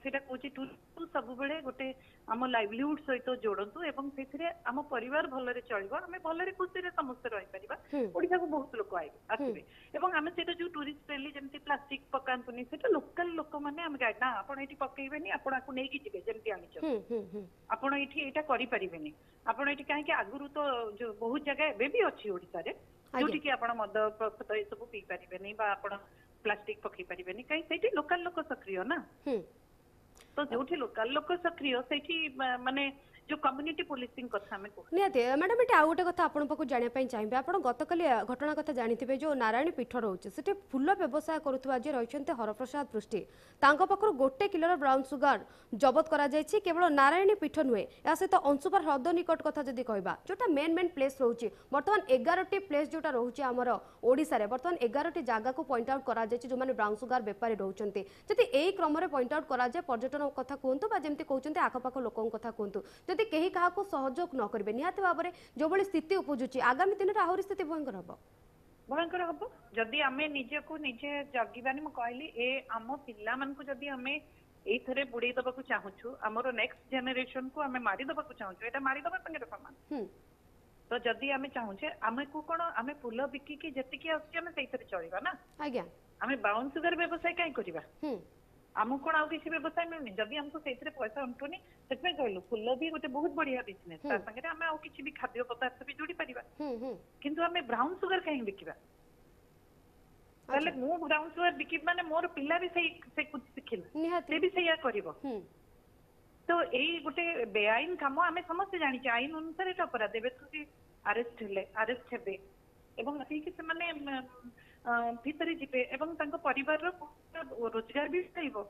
सेटा कोची टूरिस्ट सब बेले गोटे हम लाइवलीहुड सहित जोड़ंतु एवं सेथिरे हम परिवार भलरे चलिबो हमें भलरे खुशी रे समस्त रहि परिबा ओडिसा को बहुत लोक आसीबे एवं हमें सेटा जो टूरिस्ट फ्रेंडली जेमति प्लास्टिक पकांतुनी सेटा लोकल लोक माने हम गाइड ना आपण एठी पकेइबेनी आपण आकु नेकी जिबे जेमति आनिछ आपण एठी एटा करि परिबेनी आपण एठी काहे कि आगुरु तो जो बहुत जगह एबे भी अछि ओडिसा रे जोटी कि आपण मद प्रसत ए सब पी परिबेनी बा आपण प्लास्टिक पकई परिबेनी काई सेठी लोकल लोक सक्रिय ना तो जोठी लोकल लोक सक्रिय सेठी माने जो कम्युनिटी पुलिसिंग कथा में को नियते मैडम एटा आ गोटे कथा आपण पको जानिया पई चाहिबे आपण गतकाली घटना कथा जानिथिबे जो नारायणी पीठ रहउचे सेठी फूल व्यवसाय करूथबा जे रहिचंते हरप्रसाद पृष्टि तांको पखरु 1 किलो ब्राउन सुगर जबत करा जायछि केवल नारायणी पीठ नुहे या सहित अंशुपर ह्रद निकट कथा जदी कहबा जोटा मेन प्लेस रहउची वर्तमान 11 टी प्लेस जोटा रहउची हमर ओडिसा रे वर्तमान 11 टी जागा को पॉइंट आउट करा जायछि जो माने ब्राउन सुगर व्यापारी रहउचंती जदी एई क्रम रे पॉइंट आउट करा जाय पर्यटन कथा कोंतु बा जेमति कहउचंती आखपाख लोकन कथा कोंतु जदी केही काहा को सहयोग न करबे निहाती भाबरे जो बळी स्थिति उपजुची आगामी दिन रे आहुरी स्थिति भयंकर हबो जदी हमें निजे को निजे जगिबानी म कहली ए हम पिल्ला मन को जदी हमें ए थरे बुडे दबा को चाहूछु हमरो नेक्स्ट जनरेशन को हमें मारी दबा को चाहूछु एटा मारी दबा संगे समान तो जदी हमें चाहूछे हमें को कोन हमें फूल बिकी की जति की आछि हमें सेई थरे चलिबा ना आज्ञा हमें ब्राउन सुगर व्यवसाय काई करिबा हमको कोन आउ किसी व्यवसाय मिलनी जदी हमको सेइथरे पैसा उंटुनी सेतमे कहलु फूल भी गोटे बहुत बढ़िया बिजनेस ता संगे हमें आउ किछि भी खाद्य पदार्थ भी जोड़ी परिबा किंतु हमें ब्राउन सुगर काई बिकिबा पहले मु ब्राउन सुगर बिकी माने मोर पिल्ला भी से कुछ सिखिला से भी सैया करिवो तो एई गोटे बेआईन काम हमें समस्त जानि छ आईन अनुसार एटा अपराध देबे तो अरेस्ट हेबे एवं ठीक से माने भीतर जिबे एवं तांको परिवार रो रोजगार भी पाइबो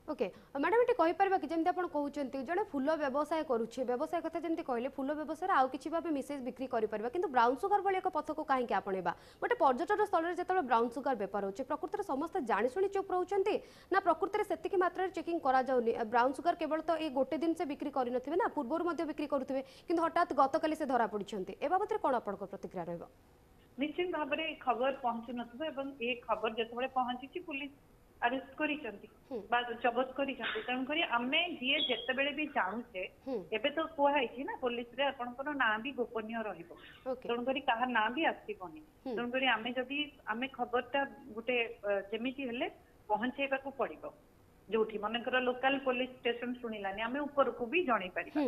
ओके मैडम ये कहि परबा कि जेमति आपण कहउचंती जने फूल व्यवसाय करूछि व्यवसाय कथा जेमति कहले फूल व्यवसाय आउ किछि भाबे मिसेज बिक्री करि परबा किंतु ब्राउन सुगर भली एक पथ को काहे कि आपणेबा गोटे पर्यटन स्थल रे जेतबे ब्राउन सुगर व्यापार होछि प्रकृति रे समस्त जानि सुनि चुप रहउचंती ना प्रकृति रे सेतिकी मात्रा रे चेकिंग करा जाउनी ब्राउन सुगर केवल तो ए गोटे दिन से बिक्री करि नथिबे ना पूर्वरु मध्ये बिक्री करूथिबे किंतु हठात गतकाली से धरा पडिछंती ए बाबत रे कोन आपण को प्रतिक्रिया रहबो निश्चित भाबरे खबर पहुंचु नथबे एवं ए खबर जेतबे पहुंची पुलिस ଆରେଷ୍ଟ କରିଛନ୍ତି ବା ଜବତ କରିଛନ୍ତି। ତେଣୁକରି ଆମେ ଯିଏ ଯେତେବେଳେ ବି ଜାଣୁଛେ ଏବେ ତ କୁହାହେଇଛି ନା ପୋଲିସରେ ଆପଣଙ୍କର ନାଁ ବି ଗୋପନୀୟ ରହିବ, ତେଣୁକରି କାହା ନାଁ ବି ଆସିବନି। ତେଣୁକରି ଆମେ ଯଦି ଆମେ ଖବରଟା ଗୋଟେ ଯେମିତି ହେଲେ ପହଞ୍ଚେଇବାକୁ ପଡିବ, ଯୋଉଠି ମନେକର ଲୋକାଲ ପୋଲିସ ଷ୍ଟେସନ ଶୁଣିଲାନି ଆମେ ଉପରକୁ ବି ଜଣେଇ ପାରିବା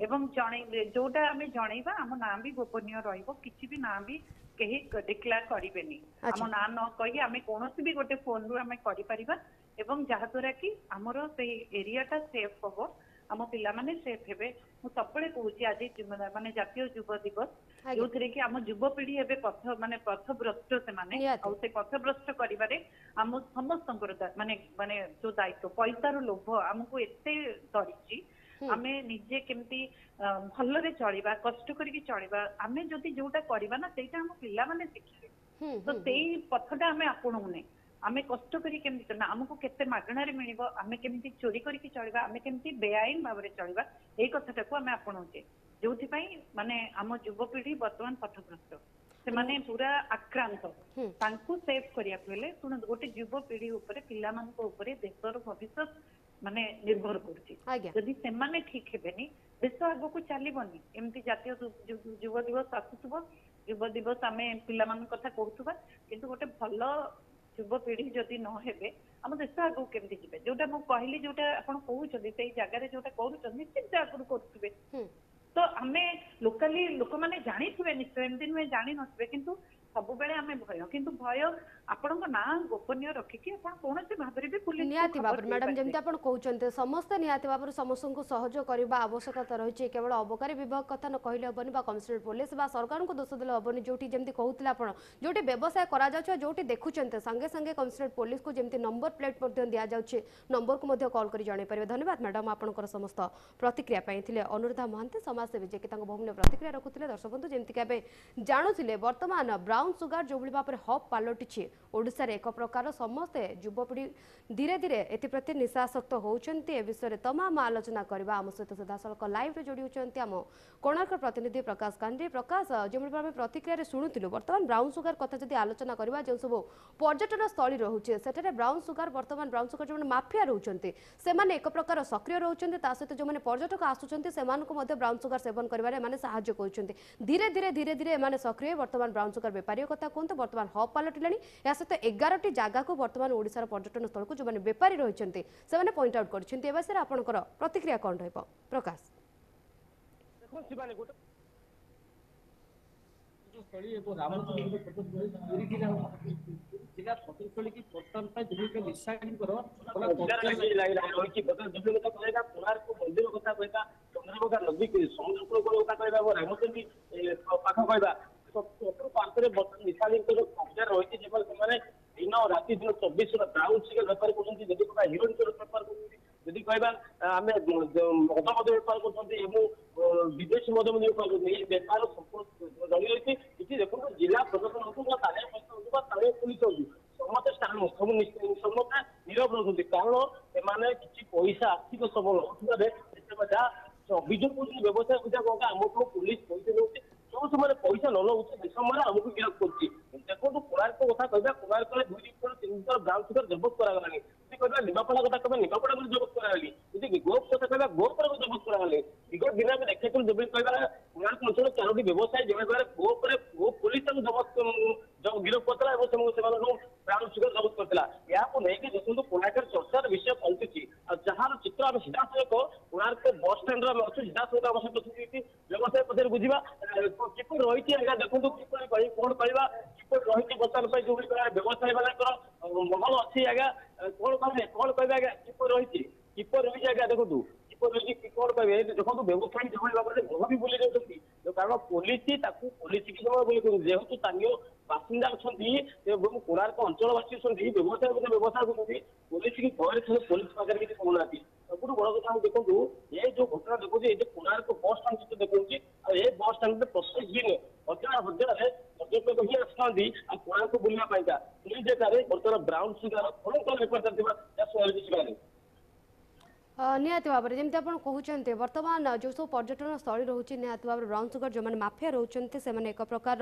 ଏବଂ ଜଣେଇଲେ ଯୋଉଟା ଆମେ ଜଣେଇବା ଆମ ନାଁ ବି ଗୋପନୀୟ ରହିବ, କିଛି ବି ନାଁ ବି କେହି ଡିକ୍ଲେୟାର କରିବେନି। ଆମ ନାଁ ନ କହି ଆମେ କୌଣସି ବି ଗୋଟେ ଫୋନରୁ ଆମେ କରିପାରିବା ଏବଂ ଯାହା ଦ୍ୱାରା କି ଆମର ସେଇ ଏରିଆଟା ସେଫ ହବ, ଆମ ପିଲାମାନେ ସେଫ ହେବେ। ମୁଁ ସବୁବେଳେ କହୁଛି ଆଜି ମାନେ ଜାତୀୟ ଯୁବ ଦିବସ, ଯୋଉଥିରେ କି ଆମ ଯୁବପିଢି ଏବେ ପଥଭ୍ରଷ୍ଟ ସେମାନେ, ଆଉ ସେ ପଥଭ୍ରଷ୍ଟ କରିବାରେ ଆମ ସମସ୍ତଙ୍କର ମାନେ ମାନେ ଯୋଉ ଦାୟିତ୍ୱ, ପଇସାର ଲୋଭ ଆମକୁ ଏତେ ଧରିଛି, ଆମେ ନିଜେ କେମିତି ଭଲରେ ଚଳିବା, କଷ୍ଟ କରିକି ଚଳିବା, ଆମେ ଯଦି ଯୋଉଟା କରିବା ନା ସେଇଟା ଆମ ପିଲାମାନେ ଶିଖିବେ। ତ ସେଇ ପଥଟା ଆମେ ଆପଣଉନେ, ଆମେ କଷ୍ଟ କରି କେମିତି ନା ଆମକୁ କେତେ ମାଗଣାରେ ମିଳିବ, ଆମେ କେମିତି ଚୋରି କରିକି ଚଳିବା, ଆମେ କେମିତି ବେଆଇନ ଭାବରେ ଚଳିବା, ଏଇ କଥାଟାକୁ ଆମେ ଆପଣଉଛେ। ଯୋଉଥିପାଇଁ ମାନେ ଆମ ଯୁବପିଢି ବର୍ତ୍ତମାନ ପଥଭ୍ରଷ୍ଟ, ସେମାନେ ପୁରା ଆକ୍ରାନ୍ତ। ତାଙ୍କୁ ସେଭ କରିବାକୁ ହେଲେ ଶୁଣନ୍ତୁ, ଗୋଟେ ଯୁବପିଢି ଉପରେ, ପିଲାମାନଙ୍କ ଉପରେ ଦେଶର ଭବିଷ୍ୟତ ମାନେ ନିର୍ଭର କରୁଛି। ଯଦି ସେମାନେ ଠିକ ହେବେନି ଦେଶ ଆଗକୁ ଚାଲିବନି। ଏମିତି ଜାତୀୟ ଯୁବ ଦିବସ ଆସୁଥିବ, ଯୁବ ଦିବସ ଆମେ ପିଲାମାନଙ୍କ କଥା କହୁଥିବା, କିନ୍ତୁ ଗୋଟେ ଭଲ ଯୁବପିଢି ଯଦି ନ ହେବେ ଆମ ଦେଶ ଆଗକୁ କେମିତି ଯିବେ? ଯୋଉଟା ମୁଁ କହିଲି, ଯୋଉଟା ଆପଣ କହୁଛନ୍ତି ସେଇ ଜାଗାରେ ଯୋଉଟା କରୁଛନ୍ତି ନିଶ୍ଚିତ ଆଗରୁ କରୁଥିବେ। ତ ଆମେ ଲୋକାଲି ଲୋକମାନେ ଜାଣିଥିବେ ନିଶ୍ଚୟ, ଏମିତି ନୁହେଁ ଜାଣିନଥିବେ, କିନ୍ତୁ ସବୁବେଳେ ଆମେ ଭୟ, କିନ୍ତୁ ଭୟ ଆପଣଙ୍କ ନାଁ ଗୋପନୀୟ ରଖିକି ଆପଣ କୌଣସି ଭାବରେ ବି ପୁଲିସ ନିହାତି ଭାବରେ ମ୍ୟାଡାମ ଯେମିତି ଆପଣ କହୁଛନ୍ତି ସମସ୍ତେ ନିହାତି ଭାବରେ ସମସ୍ତଙ୍କୁ ସହଯୋଗ କରିବା ଆବଶ୍ୟକତା ରହିଛି। କେବଳ ଅବକାରୀ ବିଭାଗ କଥା ନ କହିଲେ ହେବନି ବା କମିଶନରେଟ ପୋଲିସ ବା ସରକାରଙ୍କୁ ଦୋଷ ଦେଲେ ହେବନି। ଯୋଉଠି ଯେମିତି କହୁଥିଲେ ଆପଣ, ଯୋଉଠି ବ୍ୟବସାୟ କରାଯାଉଛି, ଯୋଉଠି ଦେଖୁଛନ୍ତି ସାଙ୍ଗେ ସାଙ୍ଗେ କମିଶନରେଟ ପୋଲିସକୁ ଯେମିତି ନମ୍ବର ପ୍ଲେଟ୍ ମଧ୍ୟ ଦିଆଯାଉଛି, ନମ୍ବରକୁ ମଧ୍ୟ କଲ୍ କରି ଜଣାଇ ପାରିବେ। ଧନ୍ୟବାଦ ମ୍ୟାଡାମ ଆପଣଙ୍କର ସମସ୍ତ ପ୍ରତିକ୍ରିୟା ପାଇଁ। ଥିଲେ ଅନୁରାଧା ମହାନ୍ତି, ସମାଜସେବୀ, ଯିଏକି ତାଙ୍କ ବହୁମୂଲ୍ୟ ପ୍ରତିକ୍ରିୟା ରଖୁଥିଲେ। ଦର୍ଶକ ବନ୍ଧୁ ଯେମିତିକି ଏବେ ଜାଣୁଥିଲେ ବର୍ତ୍ତମାନ ବ୍ରାଉନ ସୁଗାର ଯୋଉଭଳି ଭାବରେ ହବ୍ ପାଲଟିଛି ଓଡ଼ିଶାରେ, ଏକ ପ୍ରକାର ସମସ୍ତେ ଯୁବପିଢ଼ି धीरे धीरे एप्रति निशासक्त होती। ए विषय तमाम आलोचना करवा आम सहित सीधासख लाइव जोड़ी होती आम कोणार्क प्रतिनिधि प्रकाश कांडी। प्रकाश, जो भाव प्रतिक्रिया शुणुलु बर्तमान ब्राउन सुगार कथा जब आलोचना करवा, जो सब पर्यटन स्थली रोचे से ब्राउन सुगार बर्तमान ब्राउन सुगार जो माफिया रोचे से एक प्रकार सक्रिय रोचे, सहित जो पर्यटक आसुच्च ब्राउन सुगार सेवन कर धीरे धीरे धीरे धीरे एम सक्रिय बर्तमान ब्राउन सुगार बेपारी कथा कहतु बर्तमान हब पलटिला। या सहित 11टी जगह को बर्तमान ओडिशार पर्यटन स्थल को जो बेपारी रही से पॉइंट आउट कर आपंकर प्रतिक्रिया कौन रही प्रकाश? दिन राति दिन 24 ब्राउन सुगर बेपार कर हिरोइन बेपार कर कहवा आम मद बेपार कर विदेशी मद बेपार कर बेपार संपूर्ण जड़ी रही है। देखो जिला प्रशासन हो स्थानीय पुलिस हो समस्त समस्त नीरव रही, कारण से किसी पैसा आर्थिक सबल जहाँ अभियोग व्यवसाय विभाग आमको पुलिस पैसा दे जो समय पैसा न नौ समय आमको गिरफ्त कर। देखो कोणार्क कथा कहा, कोणार्क 2 दिन 3 दिन ब्राउन सुगर जबत करागलानी। कहना निमापड़ा कथा कहना निमापड़ा जबत करागली। जी गोप कथा कहना गोपर को जबत करागली। विगत दिन में देखा जब कहना कोणार्क अंचल 4टी व्यवसाय जगह गोप पुलिस जबत गिरफ्त करता ब्राउन सुगर जबत करता। या देखो कोणार्क चर्चार विषय पलटुची जार चित्र आम सीधा सड़क कोणार्क बस स्टाण्ड अच्छे सीधा सड़क आम सहित व्यवसाय पद बुझा किपर रही है। देखो किपर कौन कहवा किपर रही बर्तमान जो व्यवसायी महल अच्छी आज्ञा कौन कहे कौन कह आज्ञा किपर रही आज्ञा देखो किपर रही कौन कहे देखो व्यवसायी जो भाव में घर भी बुले जाती कारण पुलिस पुलिस की समय जेहेतु स्थानीय बासिंदा अच्छा कोणार्क अंचलवासी अच्छा व्यवसाय व्यवसाय करते पुलिस की भय पुलिस पाखे किसी कहना सब बड़ कथा देखो ये जो घटना देखो कोणार्क बस स्टाण्ड देखो ये बस स्टाण्ड प्रत्येक दिन हजार हजार पर्यटक ही आसता कोणार्क बुलापाई जगह बर्तमान ब्राउन सुगर कौन कौन बेपार चलता निहाती भाव में जमी आप कहते बर्तमान जो सब पर्यटन स्थली रोचे निहाती भाव ब्राउन सुगर जो माफिया रोचे से एक प्रकार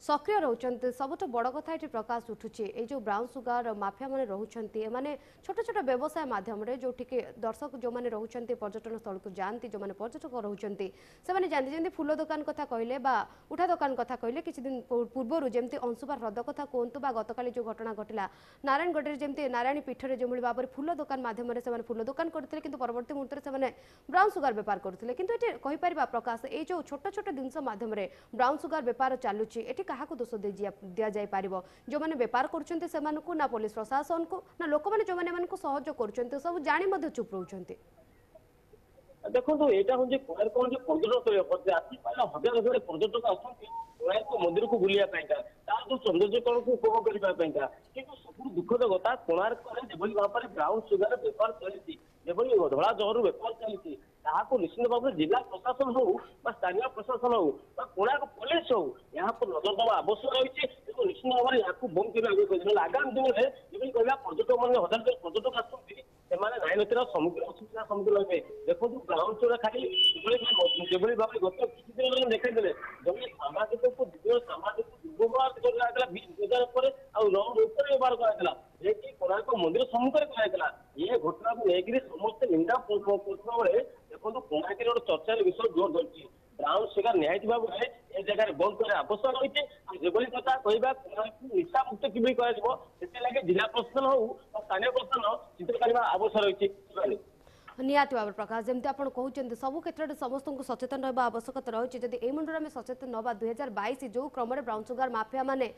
सक्रिय रोचंती सबुठ बड़ कथा ये प्रकाश उठुची ए जो ब्राउन सुगार माफिया माने रोचंती ए माने छोट छोट व्यवसाय माध्यम रे जो ठीक दर्शक जो माने रोचंती पर्यटन स्थल को जानती जो माने पर्यटक रोचंती से माने जानती जेंती फूल दुकान कथा कहले बा उठा दुकान कथा कहले किछि दिन पूर्वरु जेंती अंशुबा हृद कथा कोंतु बा गतकाली जो घटना घटिला नारायणगढ़ रे जेंती नारायणी पीठ रे जो भाव में फूल दुकान माध्यम से माने फूल दुकान करथिले किंतु परवर्ती मुहूर्त रे से माने ब्राउन सुगार व्यापार करथिले किंतु एटी कहि परिबा प्रकाश ए जो छोट छोट जिंस माध्यम रे ब्राउन सुगार व्यापार चालुची एटी काहाकू दोष दिया जाय पारिबो जो माने व्यापार करछन्ते से मानकू ना पुलिस प्रशासन को ना लोक माने जो माने मानकू सहयोग करछन्ते सब जानि मध्ये चुप रहउछन्ते देखो एटा हो जे कोर कोन जे पर्यटन स्थल आसी पाला हजार हजार पर्यटक आछन्ती कोणार्क मंदिर को बुलिया पाइका तार जो सौंदर्यकरण को उपभोग करिबा पाइका किंतु सब दुखद कथा कोणार्क रे जेबली भाबरे ब्राउन सुगार व्यापार चलिछि जेबली धोळा जहर व्यापार चलिछि ताहाको निश्चित भाव जिला प्रशासन हो बा स्थानीय प्रशासन हो बा कोणार्क पुलिस हो यहाँ पर नजर देवा आवश्यक रही है निश्चित भाव में यहाँ बंद करने आगामी दिन में जेबली कहला पर्यटक मैंने हजार हजार पर्यटक आसुच्च ସେମାନେ ନାଇନତିର ଅସୁବିଧା ସମ୍ମୁଖୀନ ହେବେ ଦେଖନ୍ତୁ ବ୍ରାଉନ ସୁଗାର ଖାଲି ଯେଭଳି ଭାବରେ ଗତ କିଛି ଦିନ ହେଲା ଦେଖାଇଦେଲେ ଜଣେ ସାମ୍ବାଦିକକୁ ଦ୍ୱିତୀୟ ସାମ୍ବାଦିକ ଦୁର୍ବ୍ୟବହାର କରାଯାଇଥିଲା ବଜାର ଉପରେ ଆଉ ରୋଡ ଉପରେ ବ୍ୟବହାର କରାଯାଇଥିଲା ଯିଏକି କୋଣାର୍କ ମନ୍ଦିର ସମ୍ମୁଖରେ କରାଯାଇଥିଲା ଏ ଘଟଣାକୁ ନେଇକରି ସମସ୍ତେ ନିନ୍ଦା କରୁଥିବା ବେଳେ ଦେଖନ୍ତୁ କୋଣାର୍କରେ ଗୋଟେ ଚର୍ଚ୍ଚାର ବିଷୟ ଜୋର ଧରିଛି ବ୍ରାଉନ ସୁଗାର ନିହାତି ଭାବରେ ଏ ଜାଗାରେ ବନ୍ଦ କରିବା ଆବଶ୍ୟକ ରହିଛି ଆଉ ଯେଭଳି କଥା କହିବା କୋଣାର୍କକୁ ନିଶା ମୁକ୍ତ କିଭଳି କରାଯିବ ସେଥିଲାଗି ଜିଲ୍ଲା ପ୍ରଶାସନ ହଉ ବା ସ୍ଥାନୀୟ ପ୍ରଶାସନ ଚିନ୍ତା କରିବା ଆବଶ୍ୟକ ରହିଛି निहाती भाव प्रकाश जमी आप कहते सब क्षेत्र में समस्त को सचेतन रहा आवश्यकता रही जब ये मुंडर आम सचेतन नवा 2022 जो क्रम ब्राउन सुगार माफिया माने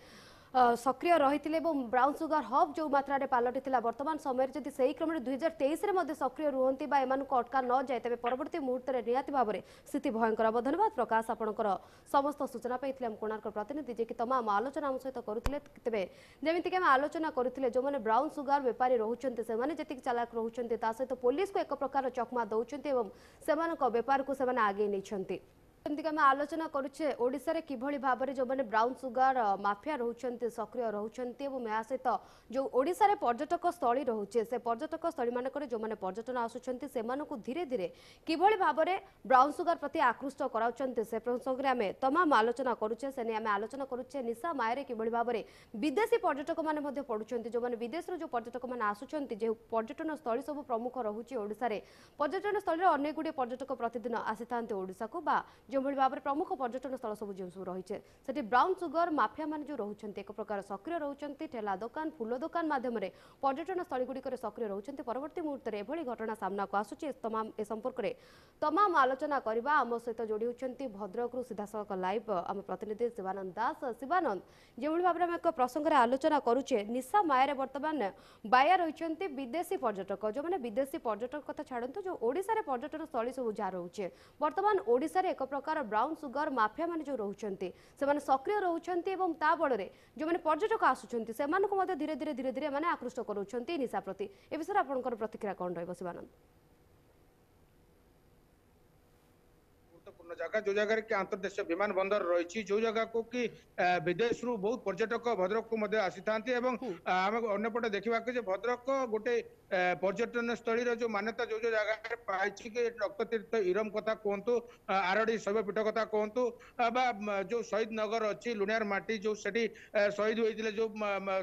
सक्रिय रही ब्राउन सुगार हब जो मात्रा पलटि वर्तमान समय जदि से क्रम 2023 में सक्रिय रुहति अटका न जाए तेज परवर्त मुहूर्त में निहाती भाव में स्थिति भयंकर। धन्यवाद प्रकाश आपंकर समस्त सूचना पाई कोणार्क प्रतिनिधि जे कि तमाम आलोचना आम सहित करुले तेज जमीक आम आलोचना करुले जो मैंने ब्राउन सुगार बेपारी रोचते से चालाक रोचते सहित पुलिस को एक प्रकार चकमा दौरान से बेपार को आगे नहीं जमीक आम आलोचना करुचे ओडिशा रे किभली भाव में जो मैंने ब्राउन सुगार माफिया रोचते सक्रिय रोचते या सहित जो ओडिशा रे पर्यटक स्थली रोचे से पर्यटक स्थली मानक जो मैंने पर्यटन आसुचंती से धीरे धीरे किभली भाव में ब्राउन सुगार प्रति आकृष्ट कराउचंती से प्रसंग में आम तमाम आलोचना करुचे से आम आलोचना करुचे निशा मायर किभली भाव में विदेशी पर्यटक मैंने पड़ुंट जो मैंने विदेश जो पर्यटक मैंने आसुचंती जो पर्यटन स्थली सब प्रमुख रोचे ओडिशा रे पर्यटन स्थली अनेक गुड़े पर्यटक प्रतिदिन आसी था ओडिशा को बा जो भाव में प्रमुख पर्यटन स्थल सब जो सब रही है ब्राउन सुगर माफिया मान जो रोचते एक प्रकार सक्रिय रोचते ठेला दुकान फूल दुकान मध्यम पर्यटन स्थल गुड़िक सक्रिय रोचते परवर्ती मुहूर्त में एभली घटना सामना को आसूची तमाम ए संपर्क में तमाम आलोचना करवा आम सहित जोड़ी होती भद्रक सीधासख लाइव आम प्रतिनिधि शिवानंद दास। शिवानंद जो भाव में एक प्रसंग में आलोचना करुचे निशा माया बर्तमान बाया रही विदेशी पर्यटक जो मैंने विदेशी पर्यटक कथा छाड़ू जो ओडिशा रे पर्यटन स्थली सब जहाँ रोचे बर्तमान ओडिशा रे एक प्रकार ब्राउन सुगर माफिया मान जो रोचते से सक्रिय रोचते बल जो मैंने पर्यटक आसुच्च से धीरे धीरे धीरे धीरे मैंने आकृष्ट करोचंती निशा प्रति ए विषय आपंकर प्रतिक्रिया कौन रही शिवानंद? गुरुत्वपूर्ण जगह जो जगह कि अंतर्देशीय विमान बंदर रही जो जगह को कि विदेश रु बहुत पर्यटक भद्रक को आसी था आम अंपटे देखा कि भद्रक गोटे पर्यटन स्थली जो मान्यता जो जो जगह पाई कि रक्ततीर्थ इरम कथा कहतु आरडी शैवपीठ कथा कहतु जो शहीद नगर अच्छी लुणियार माटी जो सेठी शहीद होते जो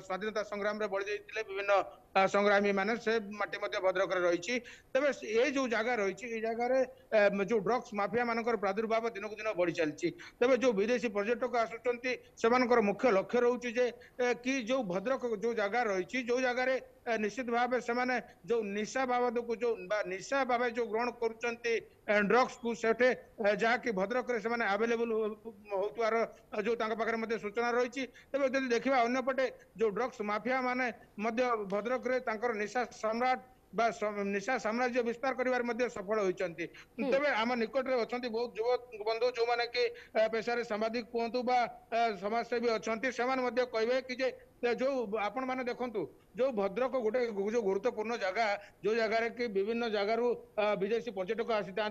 स्वाधीनता संग्राम रे बलि देते विभिन्न संग्रामी माने से माटी भद्रक रही तेज ये जो जगह रही जगह जो ड्रग्स माफिया मानकर प्रादुर्भाव दिन को दिन बढ़ी चलती तेज जो विदेशी पर्यटक आसुच्च से मुख्य लक्ष्य रोचे कि जो भद्रक जो जगह रही जो जगह निश्चित भाव से जो निशा बाबद को जो निशा भाव जो ग्रहण कर ड्रग्स को सेठे जहाँकि भद्रक रे आवेलेबल होतार जो पाखे सूचना रही तेज जब देखा अन्यपटे जो ड्रग्स माफिया माने भद्रक रे निशा सम्राट निशा साम्राज्य विस्तार कर सफल होती तेज आम निकट में अच्छा बहुत युव बंधु जो मैंने कि पेशा सांबादिक कहतु समाजसेवी अच्छा से कहे कि जो आपण मैंने देखु जो भद्रक गोटे जो गुरुत्वपूर्ण जगह जो जगह कि विभिन्न जगार विदेशी पर्यटक आसी था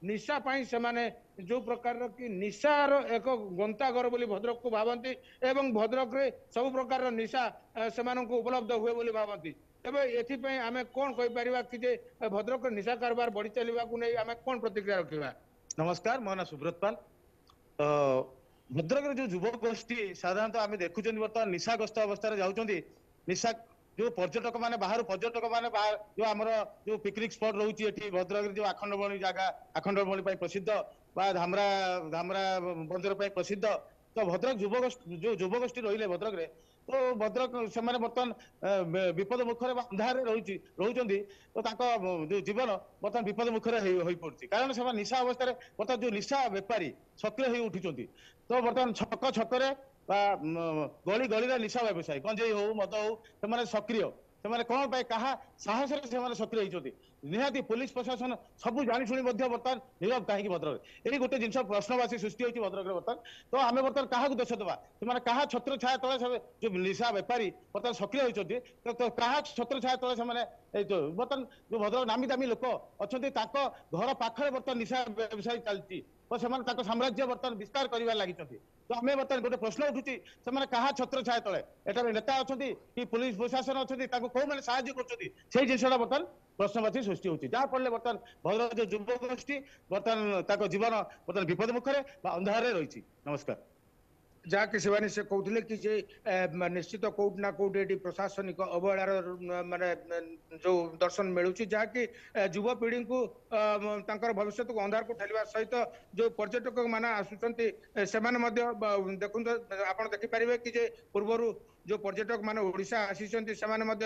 निशा से जो प्रकार कि निशार एक गंताघर बोली भद्रक को भावती एवं भद्रक रे सब प्रकार निशा से उपलब्ध हुए बोली भावती तेज एथि आम कौन कहीपर कि भद्रक निशा कारबार बढ़ी चलने को नहीं आम कौन प्रतिक्रिया रखा? नमस्कार, मो ना सुब्रत पाल। ଭଦ୍ରକରେ ଯୋଉ ଯୁବ ଗୋଷ୍ଠୀ ସାଧାରଣତଃ ଆମେ ଦେଖୁଛନ୍ତି ବର୍ତ୍ତମାନ ନିଶାଗ୍ରସ୍ତ ଅବସ୍ଥାରେ ଯାଉଛନ୍ତି। ନିଶା ଯୋଉ ପର୍ଯ୍ୟଟକ ମାନେ ବାହାରୁ ପର୍ଯ୍ୟଟକ ମାନେ ଯୋଉ ଆମର ଯୋଉ ପିକନିକ ସ୍ପଟ ରହୁଛି ଏଠି ଭଦ୍ରକରେ ଯୋଉ ଆଖଣ୍ଡଳମଣି ଜାଗା ଆଖଣ୍ଡଳମଣି ପାଇଁ ପ୍ରସିଦ୍ଧ ବା ଧାମରା ଧାମରା ବନ୍ଦର ପାଇଁ ପ୍ରସିଦ୍ଧ। ତ ଭଦ୍ରକ ଯୋଉ ଯୁବଗୋଷ୍ଠୀ ରହିଲେ ଭଦ୍ରକରେ ତ ଭଦ୍ରକ ସେମାନେ ବର୍ତ୍ତମାନ ବିପଦ ମୁଖରେ ବା ଅନ୍ଧାରରେ ରହୁଛନ୍ତି। ତ ତାଙ୍କ ଯୋଉ ଜୀବନ ବର୍ତ୍ତମାନ ବିପଦ ମୁଖରେ ହୋଇପଡୁଛି କାରଣ ସେମାନେ ନିଶା ଅବସ୍ଥାରେ ବର୍ତ୍ତମାନ ଯୋଉ ନିଶା ବେପାରୀ ସକ୍ରିୟ ହେଇ ଉଠୁଛନ୍ତି। ତ ବର୍ତ୍ତମାନ ଛକ ଛକରେ ବା ଗଳି ଗଳିରେ ନିଶା ବ୍ୟବସାୟୀ ଗଞ୍ଜେଇ ହଉ ମଦ ହଉ ସେମାନେ ସକ୍ରିୟ। ସେମାନେ କଣ ପାଇଁ କାହା ସାହସରେ ସେମାନେ ସକ୍ରିୟ ହେଇଛନ୍ତି। ନିହାତି ପୋଲିସ ପ୍ରଶାସନ ସବୁ ଜାଣିଶୁଣି ମଧ୍ୟ ବର୍ତ୍ତମାନ ନୀରବ କାହିଁକି ଭଦ୍ରକରେ ଏଇ ଗୋଟେ ଜିନିଷ ପ୍ରଶ୍ନବାଚୀ ସୃଷ୍ଟି ହୋଇଛି ଭଦ୍ରକରେ ବର୍ତ୍ତମାନ। ତ ଆମେ ବର୍ତ୍ତମାନ କାହାକୁ ଦୋଷ ଦେବା ସେମାନେ କାହା ଛତ୍ର ଛାୟା ତଳେ ଯୋଉ ନିଶା ବେପାରୀ ବର୍ତ୍ତମାନ ସକ୍ରିୟ ହୋଇଛନ୍ତି। ତ କାହା ଛତ୍ର ଛାୟା ତଳେ ସେମାନେ ଏଇ ବର୍ତ୍ତମାନ ଯୋଉ ଭଦ୍ରକ ନାମୀ ଦାମୀ ଲୋକ ଅଛନ୍ତି ତାଙ୍କ ଘର ପାଖରେ ବର୍ତ୍ତମାନ ନିଶା ବ୍ୟବସାୟୀ ଚାଲିଛି। ତ ସେମାନେ ତାଙ୍କ ସାମ୍ରାଜ୍ୟ ବର୍ତ୍ତମାନ ବିସ୍ତାର କରିବାରେ ଲାଗିଛନ୍ତି। ତ ଆମେ ବର୍ତ୍ତମାନ ଗୋଟେ ପ୍ରଶ୍ନ ଉଠୁଛି ସେମାନେ କାହା ଛତ୍ର ଛାୟା ତଳେ ଏଠାରେ ନେତା ଅଛନ୍ତି କି ପୋଲିସ ପ୍ରଶାସନ ଅଛନ୍ତି ତାଙ୍କୁ କୋଉମାନେ ସାହାଯ୍ୟ କରୁଛନ୍ତି ସେଇ ଜିନିଷଟା ବର୍ତ୍ତମାନ ପ୍ରଶ୍ନବାଚୀ ସୃଷ୍ଟି ହଉଛି। ଯାହା ଫଳରେ ବର୍ତ୍ତମାନ ଭଦ୍ରକ ଯୋଉ ଯୁବଗୋଷ୍ଠୀ ବର୍ତ୍ତମାନ ତାଙ୍କ ଜୀବନ ବର୍ତ୍ତମାନ ବିପଦ ମୁଖରେ ବା ଅନ୍ଧାରରେ ରହିଛି। ନମସ୍କାର। ଯାହାକି ସେମାନେ ସେ କହୁଥିଲେ କି ଯେ ନିଶ୍ଚିତ କୋଉଠି ନା କୋଉଠି ଏଠି ପ୍ରଶାସନିକ ଅବହେଳାର ମାନେ ଯୋଉ ଦର୍ଶନ ମିଳୁଛି ଯାହାକି ଯୁବପିଢିଙ୍କୁ ତାଙ୍କର ଭବିଷ୍ୟତକୁ ଅନ୍ଧାରକୁ ଠେଲିବା ସହିତ ଯୋଉ ପର୍ଯ୍ୟଟକ ମାନେ ଆସୁଛନ୍ତି ସେମାନେ ମଧ୍ୟ ଦେଖନ୍ତୁ ଆପଣ ଦେଖିପାରିବେ କି ଯେ ପୂର୍ବରୁ ଯୋଉ ପର୍ଯ୍ୟଟକ ମାନେ ଓଡିଶା ଆସିଛନ୍ତି ସେମାନେ ମଧ୍ୟ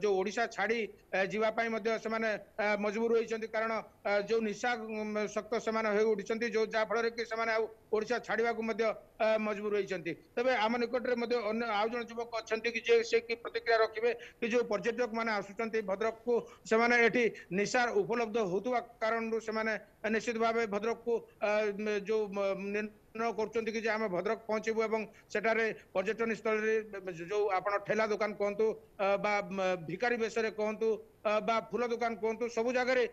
ଯୋଉ ଓଡିଶା ଛାଡି ଯିବା ପାଇଁ ମଧ୍ୟ ସେମାନେ ମଜବୁର ହୋଇଛନ୍ତି କାରଣ ଯୋଉ ନିଶା ଶକ୍ତ ସେମାନେ ହୋଇ ଉଠିଛନ୍ତି ଯୋଉ ଯାହା ଫଳରେ କି ସେମାନେ ଆଉ ଓଡିଶା ଛାଡିବାକୁ ମଧ୍ୟ ମଜବୁର ହୋଇଛନ୍ତି। ତେବେ ଆମ ନିକଟରେ ମଧ୍ୟ ଅନ୍ୟ ଆଉ ଜଣେ ଯୁବକ ଅଛନ୍ତି କି ଯେ ସେ କି ପ୍ରତିକ୍ରିୟା ରଖିବେ କି ଯୋଉ ପର୍ଯ୍ୟଟକ ମାନେ ଆସୁଛନ୍ତି ଭଦ୍ରକକୁ ସେମାନେ ଏଠି ନିଶା ଉପଲବ୍ଧ ହଉଥିବା କାରଣରୁ ସେମାନେ ନିଶ୍ଚିତ ଭାବେ ଭଦ୍ରକକୁ ଯୋଉ ନିର୍ଣ୍ଣୟ କରୁଛନ୍ତି କି ଯେ ଆମେ ଭଦ୍ରକ ପହଞ୍ଚିବୁ ଏବଂ ସେଠାରେ ପର୍ଯ୍ୟଟନ ସ୍ଥଳୀରେ ଯୋଉ ଆପଣ ଠେଲା ଦୋକାନ କୁହନ୍ତୁ ବା ଭିକାରୀ ବେଶରେ କୁହନ୍ତୁ ବା ଫୁଲ ଦୋକାନ କୁହନ୍ତୁ ସବୁ ଜାଗାରେ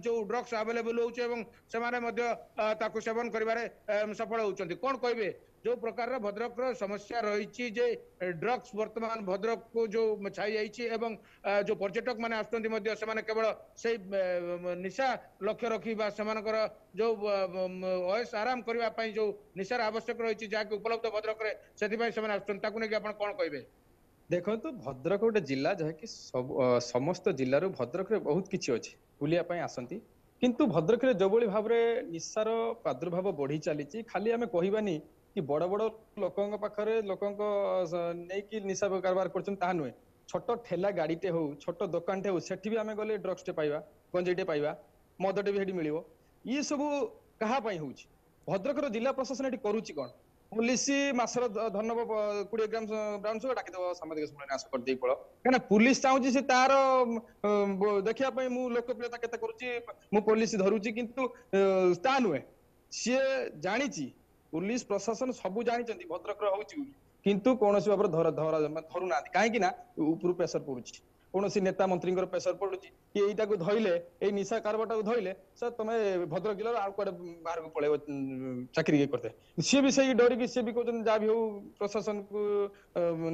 ଯୋଉ ଡ୍ରଗ୍ସ ଆଭେଲେବଲ ହଉଛି ଏବଂ ସେମାନେ ମଧ୍ୟ ତାକୁ ସେବନ କରିବାରେ ସଫଳ ହଉଛନ୍ତି। କଣ କହିବେ ଯୋଉ ପ୍ରକାରର ଭଦ୍ରକର ସମସ୍ୟା ରହିଛି ଯେ ଡ୍ରଗ୍ସ ବର୍ତ୍ତମାନ ଭଦ୍ରକକୁ ଯୋଉ ଛାଇ ଯାଇଛି ଏବଂ ଯୋଉ ପର୍ଯ୍ୟଟକ ମାନେ ଆସୁଛନ୍ତି ମଧ୍ୟ ସେମାନେ କେବଳ ସେଇ ନିଶା ଲକ୍ଷ୍ୟ ରଖି ବା ସେମାନଙ୍କର ଯୋଉ ଅୟସ ଆରାମ କରିବା ପାଇଁ ଯୋଉ ନିଶାର ଆବଶ୍ୟକ ରହିଛି ଯାହାକି ଉପଲବ୍ଧ ଭଦ୍ରକରେ ସେଥିପାଇଁ ସେମାନେ ଆସୁଛନ୍ତି ତାକୁ ନେଇକି ଆପଣ କଣ କହିବେ? ଦେଖନ୍ତୁ ଭଦ୍ରକ ଗୋଟେ ଜିଲ୍ଲା ଯାହାକି ସମସ୍ତ ଜିଲ୍ଲାରୁ ଭଦ୍ରକରେ ବହୁତ କିଛି ଅଛି ବୁଲିବା ପାଇଁ ଆସନ୍ତି। କିନ୍ତୁ ଭଦ୍ରକରେ ଯୋଉଭଳି ଭାବରେ ନିଶାର ପ୍ରାଦୁର୍ଭାବ ବଢି ଚାଲିଛି ଖାଲି ଆମେ କହିବାନି କି ବଡ ବଡ ଲୋକଙ୍କ ପାଖରେ ଲୋକଙ୍କ ନେଇକି ନିଶା କାରବାର କରୁଛନ୍ତି ତାହା ନୁହେଁ। ଛୋଟ ଠେଲା ଗାଡିଟେ ହଉ ଛୋଟ ଦୋକାନଟେ ହଉ ସେଠି ବି ଆମେ ଗଲେ ଡ୍ରଗ୍ସଟେ ପାଇବା ଗଞ୍ଜେଇଟେ ପାଇବା ମଦଟେ ବି ସେଠି ମିଳିବ। ଇଏ ସବୁ କାହା ପାଇଁ ହଉଛି? ଭଦ୍ରକର ଜିଲ୍ଲା ପ୍ରଶାସନ ଏଠି କରୁଛି କଣ? ପୁଲିସ ମାସର ଧନବ 20 ଗ୍ରାମ ବ୍ରାଉନ ସୁଗର ଡାକିଦବ ସାମ୍ବାଦିକ ସମ୍ମିଳନୀ ଆସ କରିଦେଇ ପଳ କାହିଁକିନା ପୁଲିସ ଚାହୁଁଛି ସେ ତାର ଦେଖିବା ପାଇଁ ମୁଁ ଲୋକପ୍ରିୟତା କେତେ କରୁଛି ମୁଁ ପୋଲିସ ଧରୁଛି କିନ୍ତୁ ତା ନୁହେଁ। ସିଏ ଜାଣିଛି ପୁଲିସ ପ୍ରଶାସନ ସବୁ ଜାଣିଛନ୍ତି ଭଦ୍ରକର ହଉଛି ବୋଲି କିନ୍ତୁ କୌଣସି ଭାବରେ ଧରୁନାହାନ୍ତି କାହିଁକି ନା ଉପରୁ ପ୍ରେସର ପଡୁଛି କୌଣସି ନେତା ମନ୍ତ୍ରୀଙ୍କର ପ୍ରେସର ପଡୁଛି କି ଏଇଟାକୁ ଧଇଲେ ଏଇ ନିଶା କାରବାରଟାକୁ ଧଇଲେ ସାର୍ ତମେ ଭଦ୍ରକ ଜିଲ୍ଲାର ଆଉ କୁଆଡେ ବାହାରକୁ ପଳେଇବ ଚାକିରି କରିତେ ସିଏ ବି ସେଇ ଡରିକି ସିଏ ବି କହୁଛନ୍ତି ଯାହା ବି ହଉ ପ୍ରଶାସନକୁ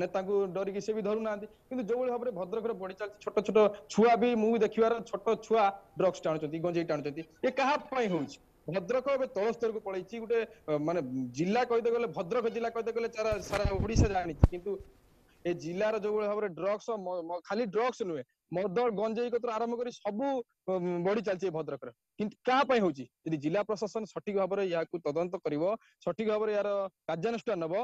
ନେତାଙ୍କୁ ଡରିକି ସିଏ ବି ଧରୁନାହାନ୍ତି। କିନ୍ତୁ ଯୋଉଭଳି ଭାବରେ ଭଦ୍ରକରେ ବଢି ଚାଲିଛି ଛୋଟ ଛୋଟ ଛୁଆ ବି ମୁଁ ଦେଖିବାର ଛୋଟ ଛୁଆ ଡ୍ରଗ୍ସ ଟାଣୁଛନ୍ତି ଗଞ୍ଜେଇ ଟାଣୁଛନ୍ତି ଏ କାହା ପାଇଁ ହଉଛି? ଭଦ୍ରକ ଏବେ ତଳ ସ୍ତରକୁ ପଳେଇଛି ଗୋଟେ ମାନେ ଜିଲ୍ଲା କହିତେ ଗଲେ ଭଦ୍ରକ ଜିଲ୍ଲା କହିତେ ଗଲେ ସାରା ଓଡିଶା ଜାଣିଛି କିନ୍ତୁ ଏ ଜିଲ୍ଲାର ଯୋଉଭଳି ଭାବରେ ଡ୍ରଗ୍ସ ଖାଲି ଡ୍ରଗ୍ସ ନୁହେଁ ମଦ ଗଞ୍ଜେଇ କତରୁ ଆରମ୍ଭ କରି ସବୁ ବଢି ଚାଲିଛି ଏ ଭଦ୍ରକରେ କିନ୍ତୁ କାହା ପାଇଁ ହଉଛି? ଯଦି ଜିଲ୍ଲା ପ୍ରଶାସନ ସଠିକ ଭାବରେ ଏହାକୁ ତଦନ୍ତ କରିବ ସଠିକ ଭାବରେ ଏହାର କାର୍ଯ୍ୟାନୁଷ୍ଠାନ ନବ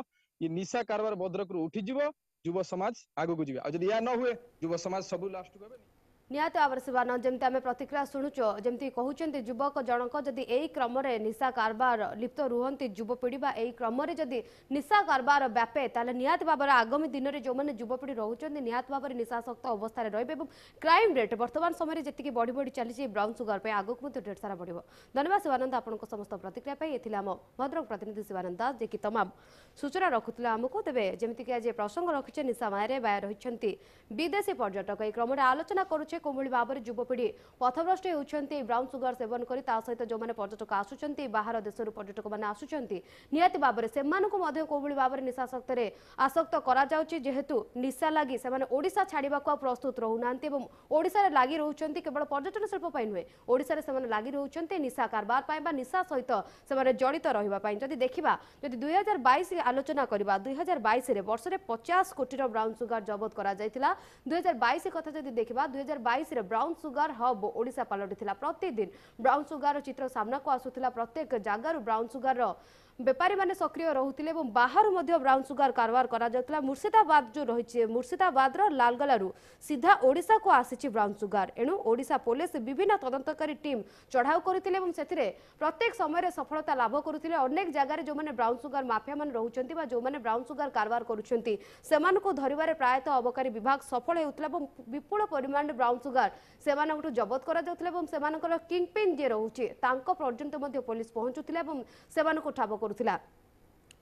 ଏ ନିଶା କାରବାର ଭଦ୍ରକରୁ ଉଠିଯିବ ଯୁବ ସମାଜ ଆଗକୁ ଯିବେ। ଆଉ ଯଦି ଏହା ନ ହୁଏ ଯୁବ ସମାଜ ସବୁ ଲାଷ୍ଟକୁ ହେବେନି। निहाती भाव शिवानंद जमी आम प्रतिक्रिया शुणुच जमी कहते युवक जनक जदि यही क्रम निशा कारबार लिप्त रुहति युवपीढ़ी यही क्रम जदि निशा कारबार व्यापे ताले निहाती भाव आगामी दिन में जो मैंने युवपीढ़ी रोचते निहाती भाव निशाशक्त अवस्था रही क्राइम रेट बर्तमान समय जी बढ़ी बढ़ी चली ब्राउन सुगर पर आगक ढेर सारा बढ़। धन्यवाद शिवानंद आपन समस्त प्रतिक्रिया आम भद्रक प्रतिनिधि शिवानंद दास जे कि तमाम सूचना रखुले आमको तेज जमीक आज प्रसंग रखिए निशा माया रही विदेशी पर्यटक यह क्रम आलोचना करुचे पारे कोभली भाव में युवपीढ़ी पथभ्रष्ट होती ब्राउन सुगर सेवन कर सहित जो मैंने पर्यटक आसुंच बाहर देश पर्यटक मैंने आसुंच निहाती भाव में से कोभली भाव में निशाशक्त आसक्त करेतु निशा लगी से ओडिशा छाड़ा प्रस्तुत रोना ओडिशा लगी रोच केवल पर्यटन शिल्प नुहे ओडिशा से लगी रोच निशा कारबार निशा सहित से जड़ित रही जदि देखा जदि 2022 आलोचना करवा 2022 वर्ष में 50 कोटी ब्राउन सुगर जबत करा 2022 कथा जदि देखा 2022 ब्राउन सुगर हब ओडिशा पलटि प्रतिदिन ब्राउन सुगर चित्र सामना को आसुला प्रत्येक जगार ब्राउन सुगर बेपारी माने सक्रिय रोते बाहर ब्राउन सुगर कारबार करा मुर्शिदाबाद जो रही मुर्शिदाबाद लालगलारू सीधा ओडिशा को आसी ब्राउन सुगर एणु ओडिशा पुलिस विभिन्न तदंतकारी टीम चढ़ाऊ करते प्रत्येक समय सफलता लाभ करते अनेक जगह जो मैंने ब्राउन सुगर माफिया मान रोचंती जो मैंने ब्राउन सुगर कारबार करुछंती सेमानकु धरिबारे प्रायतः अबकारी विभाग सफल होउतला विपुल परिमाण ब्राउन सुगर सेमानकु जबत करा जाउतला सेमानकर किंग पिन जे रहउची तांको पर्यंत मध्ये पुलिस पहुंचुतला सेमानकु ठाब करुतला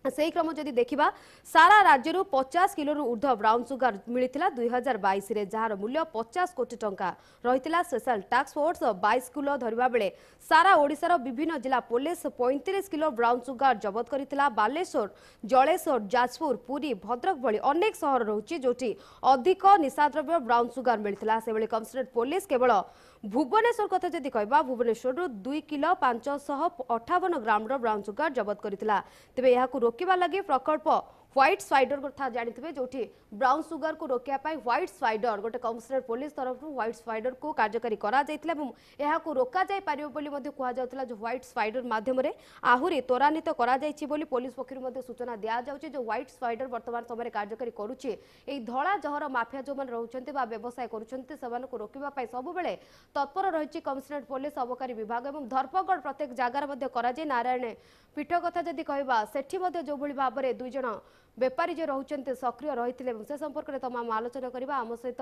से क्रम जदि देखा सारा राज्य 50 किलो ऊर्ध ब्राउन सुगर मिलता 2022 जार मूल्य 50 कोटी टंका रही स्पेशल टास्क फोर्स 22 किलो धरवा बेले सारा ओडिशार विभिन्न जिला पुलिस 35 किलो ब्राउन सुगर जबत करथिला बालेश्वर जलेश्वर जाजपुर पुरी भद्रक भली अनेक सहर रहुची जोटी अधिक निशाद्रव्य ब्राउन सुगर मिलता से बेले कमिशनरेट पुलिस केवल भुवनेश्वर कथा जदि कहबा Bhubaneswar 2 kilo 558 gram brown sugar जबत करथिला तेबे यहाकू रोकिबा लागि प्रकल्प व्हाइट स्पाइडर कथा जानिथिबे जोठी ब्राउन सुगर को रोकिया पाई व्हाइट स्पाइडर गोटे कमिशनरेट पुलिस तरफ व्हाइट स्पाइडर को कार्यकारी करा जायतिला एवं एहाकू रोका जाय पारियो बोली मध्ये कुहा जाउतला जो व्हाइट स्पाइडर माध्यम रे आहुरी त्वरान्वित करा जायछि बोली पुलिस पक्षरु मध्ये सूचना दिया जाउछि जो व्हाइट स्पाइडर वर्तमान समय कार्यकारी करूछि एई धळा जहर माफिया जो मन रहउछन्ति बा व्यवसाय करूछन्ति सेमान को रोकिबा पाई सब बेले तत्पर रहिछि कमिशनरेट पुलिस अबकारी विभाग एवं धरपगड़ प्रत्येक जगार मध्ये करा जाय नारायण पीठ कथा जदि कहबा सेठी मध्ये जो भली भाबरे दुई जण बेपारी जो रोचंते सक्रिय रही से संपर्क में तमाम आलोचना करबा आम सहित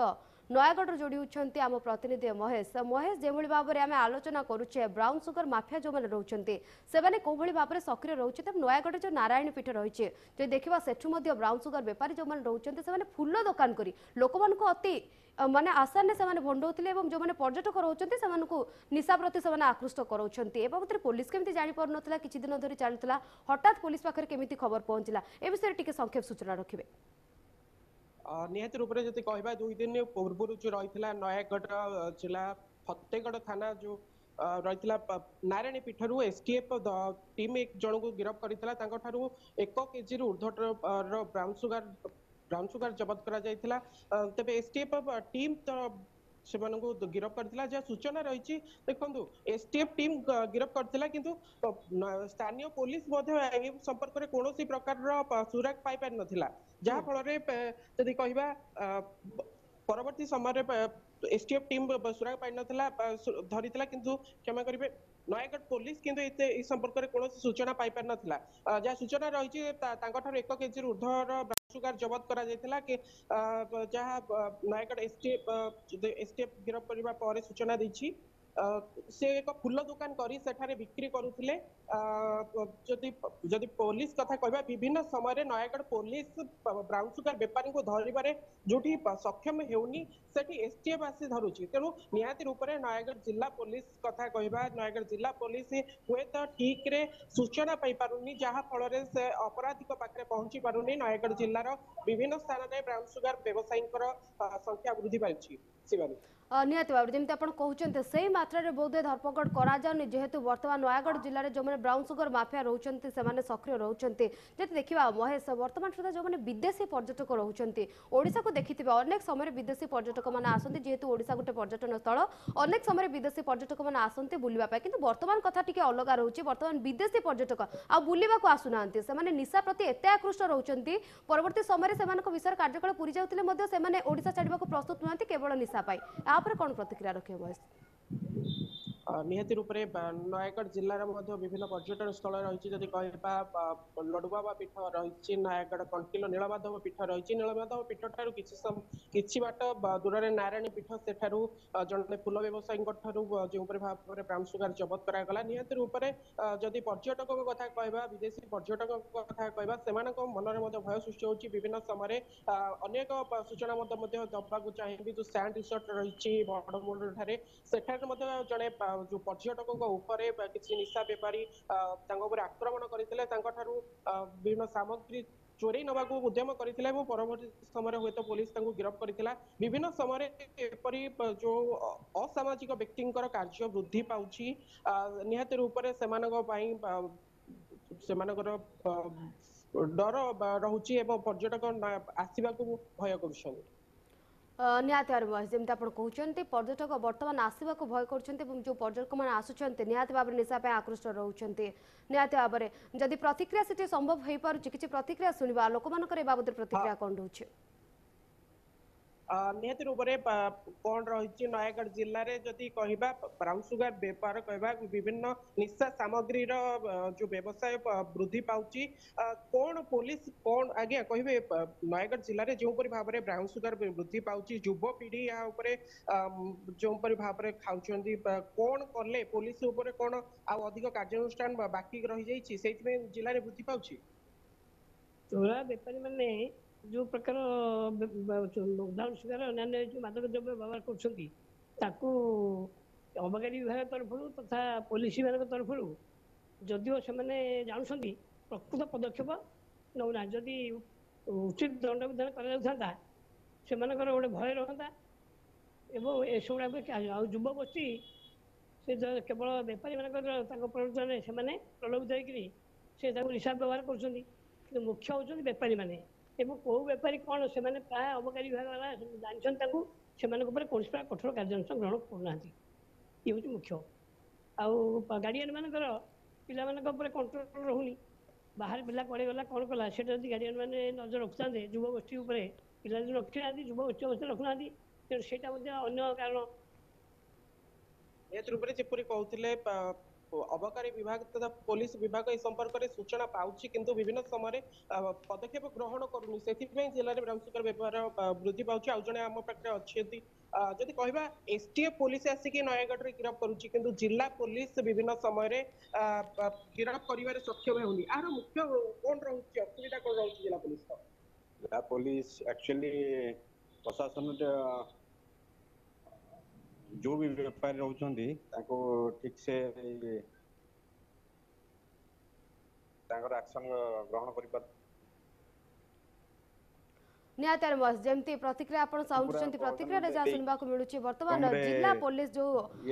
नयागढ़ जोड़ी होती आम प्रतिनिधि महेश महेश जो भाव में आम आलोचना करुचे ब्राउन सुगर माफिया जो मैंने रोचंते से माने को भली भाव में सक्रिय रोचे नयागढ़ जो नारायण पीठ रही जो देखा सेठू ब्राउन सुगर बेपारी जो मैंने रोचंते से फूल दुकान करी लोक मानक अति माने आसाने से भंडौले जो मैंने पर्यटक रोचंते से निशा प्रति से आकृष्ट कराउछंती ए बाबत पुलिस केमिति जानि पर नथला किछि दिन धरि चलतला हठात पुलिस पाखरे केमिति खबर पहुंचला ए विषय टिके संक्षेप सूचना रखिबे निहत रूप से जति कहबा 2 दिन पूर्व जो रहितला नयागढ़ जिला फतेगढ़ थाना जो रहितला नारायणी पीठरू एसटीएफ टीम एक जन को गिरफ्त करथिला तांको ठारू 1 केजी ऊर्ध्व ब्राउन सुगर जबत करा जायथिला तबे एसटीएफ टीम से गिरफ्त करथिला जे सूचना रही देखंतु एसटीएफ टीम गिरफ्त करथिला किंतु स्थानीय पुलिस संपर्क में कौन प्रकार सुराग पाई पार नथिला जहा फल यदि कहबा परवर्ती समय एसटीएफ टीम सुराग पाई नथिला धरिथिला किंतु क्षमा करिवे नयागढ़ पुलिस किंतु ए संपर्क में कौन सूचना पाई पार नथिला जहा सूचना रही 1 केजी ऊर्ध्वर सुगर जबत करा जायतिला कि जहा नयागढ़ एसटीएफ गिरफ्त करबा पर सूचना दैछि से एक फूल दुकान करी सेठारे बिक्री करुथिले जदि पुलिस कथा कहबा विभिन्न समय नयागढ़ पुलिस ब्राउन सुगर बेपारी को धरिबारे जोठी सक्षम हेउनी सेठी एसटीएफ आसी धरुछि तेनु निहाती रूप में नयागढ़ जिला पुलिस कथा कहबा नयागढ़ जिला पुलिस हुए तो ठीक रे सूचना पाई पारुनी जहा फल से अपराधिक पाखरे पहुंची पारुनी नयागढ़ जिल्लार विभिन्न स्थान में ब्राउन सुगर व्यवसायींकर संख्या वृद्धि पाइछि शिवानी निहती भाव जमी आप कहते से मात्रा बोधे धरपकड़ कराऊनी जेहेतु वर्तमान नयागढ़ जिले में जो मैंने ब्राउन सुगर माफिया रोचंती से सक्रिय रोचंती जब देखा महेश वर्तमान सुधा जो मैंने विदेशी पर्यटक रोचंती ओडिशा को देखिथिबे अनेक समय विदेशी पर्यटक मैंने आसती जेहेतु ओडिशा गोटे पर्यटन स्थल अनेक समय विदेशी पर्यटक मैंने आसती बुलवा किंतु वर्तमान कथा टिके अलग रोचे वर्तमान विदेशी पर्यटक आ बुलवा को आसुना से निशा प्रति एत आकृष्ट रोचंती परवर्ती समय से विषय कार्यकाल पूरी जाउतिले से ओडिशा छाड़वा प्रस्तुत नुहति केवल निशा पाई पर कौन प्रतिक्रिया रखे महेश ନିହାତି ରୂପରେ ନୟାଗଡ଼ ଜିଲ୍ଲାର ମଧ୍ୟ ବିଭିନ୍ନ ପର୍ଯ୍ୟଟନ ସ୍ଥଳ ରହିଛି। ଯଦି କହିବା ଲଡୁବାବା ପୀଠ ରହିଛି, ନୟାଗଡ଼ କଣ୍ଟିଲୋ ନୀଳମାଧବ ପୀଠ ରହିଛି। ନୀଳମାଧବ ପୀଠ ଠାରୁ କିଛି ବାଟ ଦୂରରେ ନାରାୟଣୀ ପୀଠ, ସେଠାରୁ ଜଣେ ଫୁଲ ବ୍ୟବସାୟୀଙ୍କ ଠାରୁ ଯେଉଁପରି ଭାବରେ ବ୍ରାଉନ ସୁଗାର ଜବତ କରାଗଲା। ନିହାତି ରୂପରେ ଯଦି ପର୍ଯ୍ୟଟକଙ୍କ କଥା କହିବା, ବିଦେଶୀ ପର୍ଯ୍ୟଟକଙ୍କ କଥା କହିବା, ସେମାନଙ୍କ ମନରେ ମଧ୍ୟ ଭୟ ସୃଷ୍ଟି ହେଉଛି। ବିଭିନ୍ନ ସମୟରେ ଅନେକ ସୂଚନା ମଧ୍ୟ ଦେବାକୁ ଚାହିଁବି। ଯୋଉ ସ୍ୟାଣ୍ଡ ରିସୋର୍ଟ ରହିଛି ବଡ଼ମୁଣ୍ଡ ଠାରେ, ସେଠାରେ ମଧ୍ୟ ଜଣେ ଯୋଉ ପର୍ଯ୍ୟଟକଙ୍କ ଉପରେ କିଛି ନିଶା ବେପାରୀ ତାଙ୍କ ଉପରେ ଆକ୍ରମଣ କରିଥିଲେ, ତାଙ୍କ ଠାରୁ ବିଭିନ୍ନ ସାମଗ୍ରୀ ଚୋରେଇ ନେବାକୁ ଉଦ୍ୟମ କରିଥିଲା ଏବଂ ପରବର୍ତ୍ତୀ ସମୟରେ ହୁଏତ ପୋଲିସ ତାଙ୍କୁ ଗିରଫ କରିଥିଲା। ବିଭିନ୍ନ ସମୟରେ ଏପରି ଯୋଉ ଅସାମାଜିକ ବ୍ୟକ୍ତିଙ୍କର କାର୍ଯ୍ୟ ବୃଦ୍ଧି ପାଉଛି। ନିହାତି ରୂପରେ ସେମାନଙ୍କ ପାଇଁ ସେମାନଙ୍କର ଡର ରହୁଛି ଏବଂ ପର୍ଯ୍ୟଟକ ଆସିବାକୁ ଭୟ କରୁଛନ୍ତି। ନିହାତି ଭାବରେ ମହେଶ, ଯେମିତି ଆପଣ କହୁଛନ୍ତି ପର୍ଯ୍ୟଟକ ବର୍ତ୍ତମାନ ଆସିବାକୁ ଭୟ କରୁଛନ୍ତି ଏବଂ ଯେଉଁ ପର୍ଯ୍ୟଟକମାନେ ଆସୁଛନ୍ତି ନିହାତି ଭାବରେ ନିଶା ପାଇଁ ଆକୃଷ୍ଟ ରହୁଛନ୍ତି। ନିହାତି ଭାବରେ ଯଦି ପ୍ରତିକ୍ରିୟା ସେଠି ସମ୍ଭବ ହେଇପାରୁଛି, କିଛି ପ୍ରତିକ୍ରିୟା ଶୁଣିବା ଲୋକମାନଙ୍କର ଏ ବାବଦରେ ପ୍ରତିକ୍ରିୟା କ'ଣ ରହୁଛି? ନିହାତି ରୂପରେ କ'ଣ ରହିଛି ନୟାଗଡ଼ ଜିଲ୍ଲାରେ ଯଦି କହିବା ବ୍ରାଉନ ସୁଗାର ବେପାର କହିବା, ବିଭିନ୍ନ ନିଶା ସାମଗ୍ରୀର ଯୋଉ ବ୍ୟବସାୟ ବୃଦ୍ଧି ପାଉଛି, କ'ଣ ପୋଲିସ କ'ଣ ଆଜ୍ଞା କହିବେ ନୟାଗଡ଼ ଜିଲ୍ଲାରେ ଯେଉଁପରି ଭାବରେ ବ୍ରାଉନ ସୁଗାର ବୃଦ୍ଧି ପାଉଛି, ଯୁବପିଢି ଏହା ଉପରେ ଯେଉଁପରି ଭାବରେ ଖାଉଛନ୍ତି, କ'ଣ କଲେ ପୋଲିସ ଉପରେ କ'ଣ ଆଉ ଅଧିକ କାର୍ଯ୍ୟାନୁଷ୍ଠାନ ବାକି ରହିଯାଇଛି ସେଇଥିପାଇଁ ଜିଲ୍ଲାରେ ବୃଦ୍ଧି ପାଉଛି? ଚୋରା ବେପାରୀ ମାନେ ଯେଉଁ ପ୍ରକାର ବ୍ରାଉନ ସୁଗାର ଅନ୍ୟାନ୍ୟ ଯେଉଁ ମାଦକ ଦ୍ରବ୍ୟ ବ୍ୟବହାର କରୁଛନ୍ତି, ତାକୁ ଅବକାରୀ ବିଭାଗ ତରଫରୁ ତଥା ପୋଲିସ ମାନଙ୍କ ତରଫରୁ ଯଦିଓ ସେମାନେ ଜାଣୁଛନ୍ତି ପ୍ରକୃତ ପଦକ୍ଷେପ ନେଉନାହାନ୍ତି। ଯଦି ଉଚିତ ଦଣ୍ଡ ବିଧାନ କରାଯାଉଥାନ୍ତା ସେମାନଙ୍କର ଗୋଟେ ଭୟ ରହନ୍ତା ଏବଂ ଏସବୁଗୁଡ଼ାକ ଆଉ ଯୁବଗୋଷ୍ଠୀ ସେ କେବଳ ବେପାରୀମାନଙ୍କର ତାଙ୍କ ପ୍ରଲୋଭନରେ ସେମାନେ ପ୍ରଲୋଭିତ ହେଇକିରି ସେ ତାଙ୍କୁ ନିଶା ବ୍ୟବହାର କରୁଛନ୍ତି। କିନ୍ତୁ ମୁଖ୍ୟ ହେଉଛନ୍ତି ବେପାରୀମାନେ ଏବଂ କେଉଁ ବେପାରୀ କ'ଣ ସେମାନେ ପ୍ରାୟ ଅବକାରୀ ବିଭାଗ ବାଲା ଜାଣିଛନ୍ତି, ତାଙ୍କୁ ସେମାନଙ୍କ ଉପରେ କୌଣସି ପ୍ରକାର କଠୋର କାର୍ଯ୍ୟାନୁଷ୍ଠାନ ଗ୍ରହଣ କରୁନାହାନ୍ତି। ଇଏ ହେଉଛି ମୁଖ୍ୟ। ଆଉ ଗାର୍ଡିଆନ ମାନଙ୍କର ପିଲାମାନଙ୍କ ଉପରେ କଣ୍ଟ୍ରୋଲ ରହୁନି। ବାହାରେ ପିଲା କୁଆଡ଼େ ଗଲା କ'ଣ କଲା ସେଇଟା ଯଦି ଗାର୍ଡିଆନ ମାନେ ନଜର ରଖୁଥାନ୍ତେ ଯୁବଗୋଷ୍ଠୀ ଉପରେ, ପିଲା ଯଦି ରଖିନାହାନ୍ତି ଯୁବଗୋଷ୍ଠୀ ଅବସ୍ଥା ରଖୁନାହାନ୍ତି, ତେଣୁ ସେଇଟା ମଧ୍ୟ ଅନ୍ୟ କାରଣ। ନିହାତି ରୂପରେ ଯେପରି କହୁଥିଲେ ଅବକାରୀ ବିଭାଗ ତଥା ପୋଲିସ ବିଭାଗ ଏ ସମ୍ପର୍କରେ ସୂଚନା ପାଉଛି କିନ୍ତୁ ବିଭିନ୍ନ ସମୟରେ ପଦକ୍ଷେପ ଗ୍ରହଣ କରୁନି। ସେଥିପାଇଁ ଜିଲ୍ଲାରେ ବ୍ରାଉନ ସୁଗାର ବ୍ୟବହାର ବୃଦ୍ଧି ପାଉଛି। ଆଉ ଜଣେ ଆମ ପାଖରେ ଅଛନ୍ତି, ଯଦି କହିବା ଏସଟିଏଫ ପୋଲିସ ଆସିକି ନୟାଗଡ଼ରେ ଗିରଫ କରୁଛି କିନ୍ତୁ ଜିଲ୍ଲା ପୋଲିସ ବିଭିନ୍ନ ସମୟରେ ଗିରଫ କରିବାରେ ସକ୍ଷମ ହେଉନି। ଏହାର ମୁଖ୍ୟ କ'ଣ ରହୁଛି, ଅସୁବିଧା କ'ଣ ରହୁଛି ଜିଲ୍ଲା ପୋଲିସର? ଜିଲ୍ଲା ପୋଲିସ ଆକ୍ଚୁଆଲି ପ୍ରଶାସନରେ जो भी बेपारी रहउछंती ताको ठीक से तांकर एक्शन ग्रहण करि पर निहाती जमी प्रतिक्रिया आपण चाहूँ प्रतिक्रिया जहाँ शुणा मिलूँ बर्तमान जिला पुलिस जो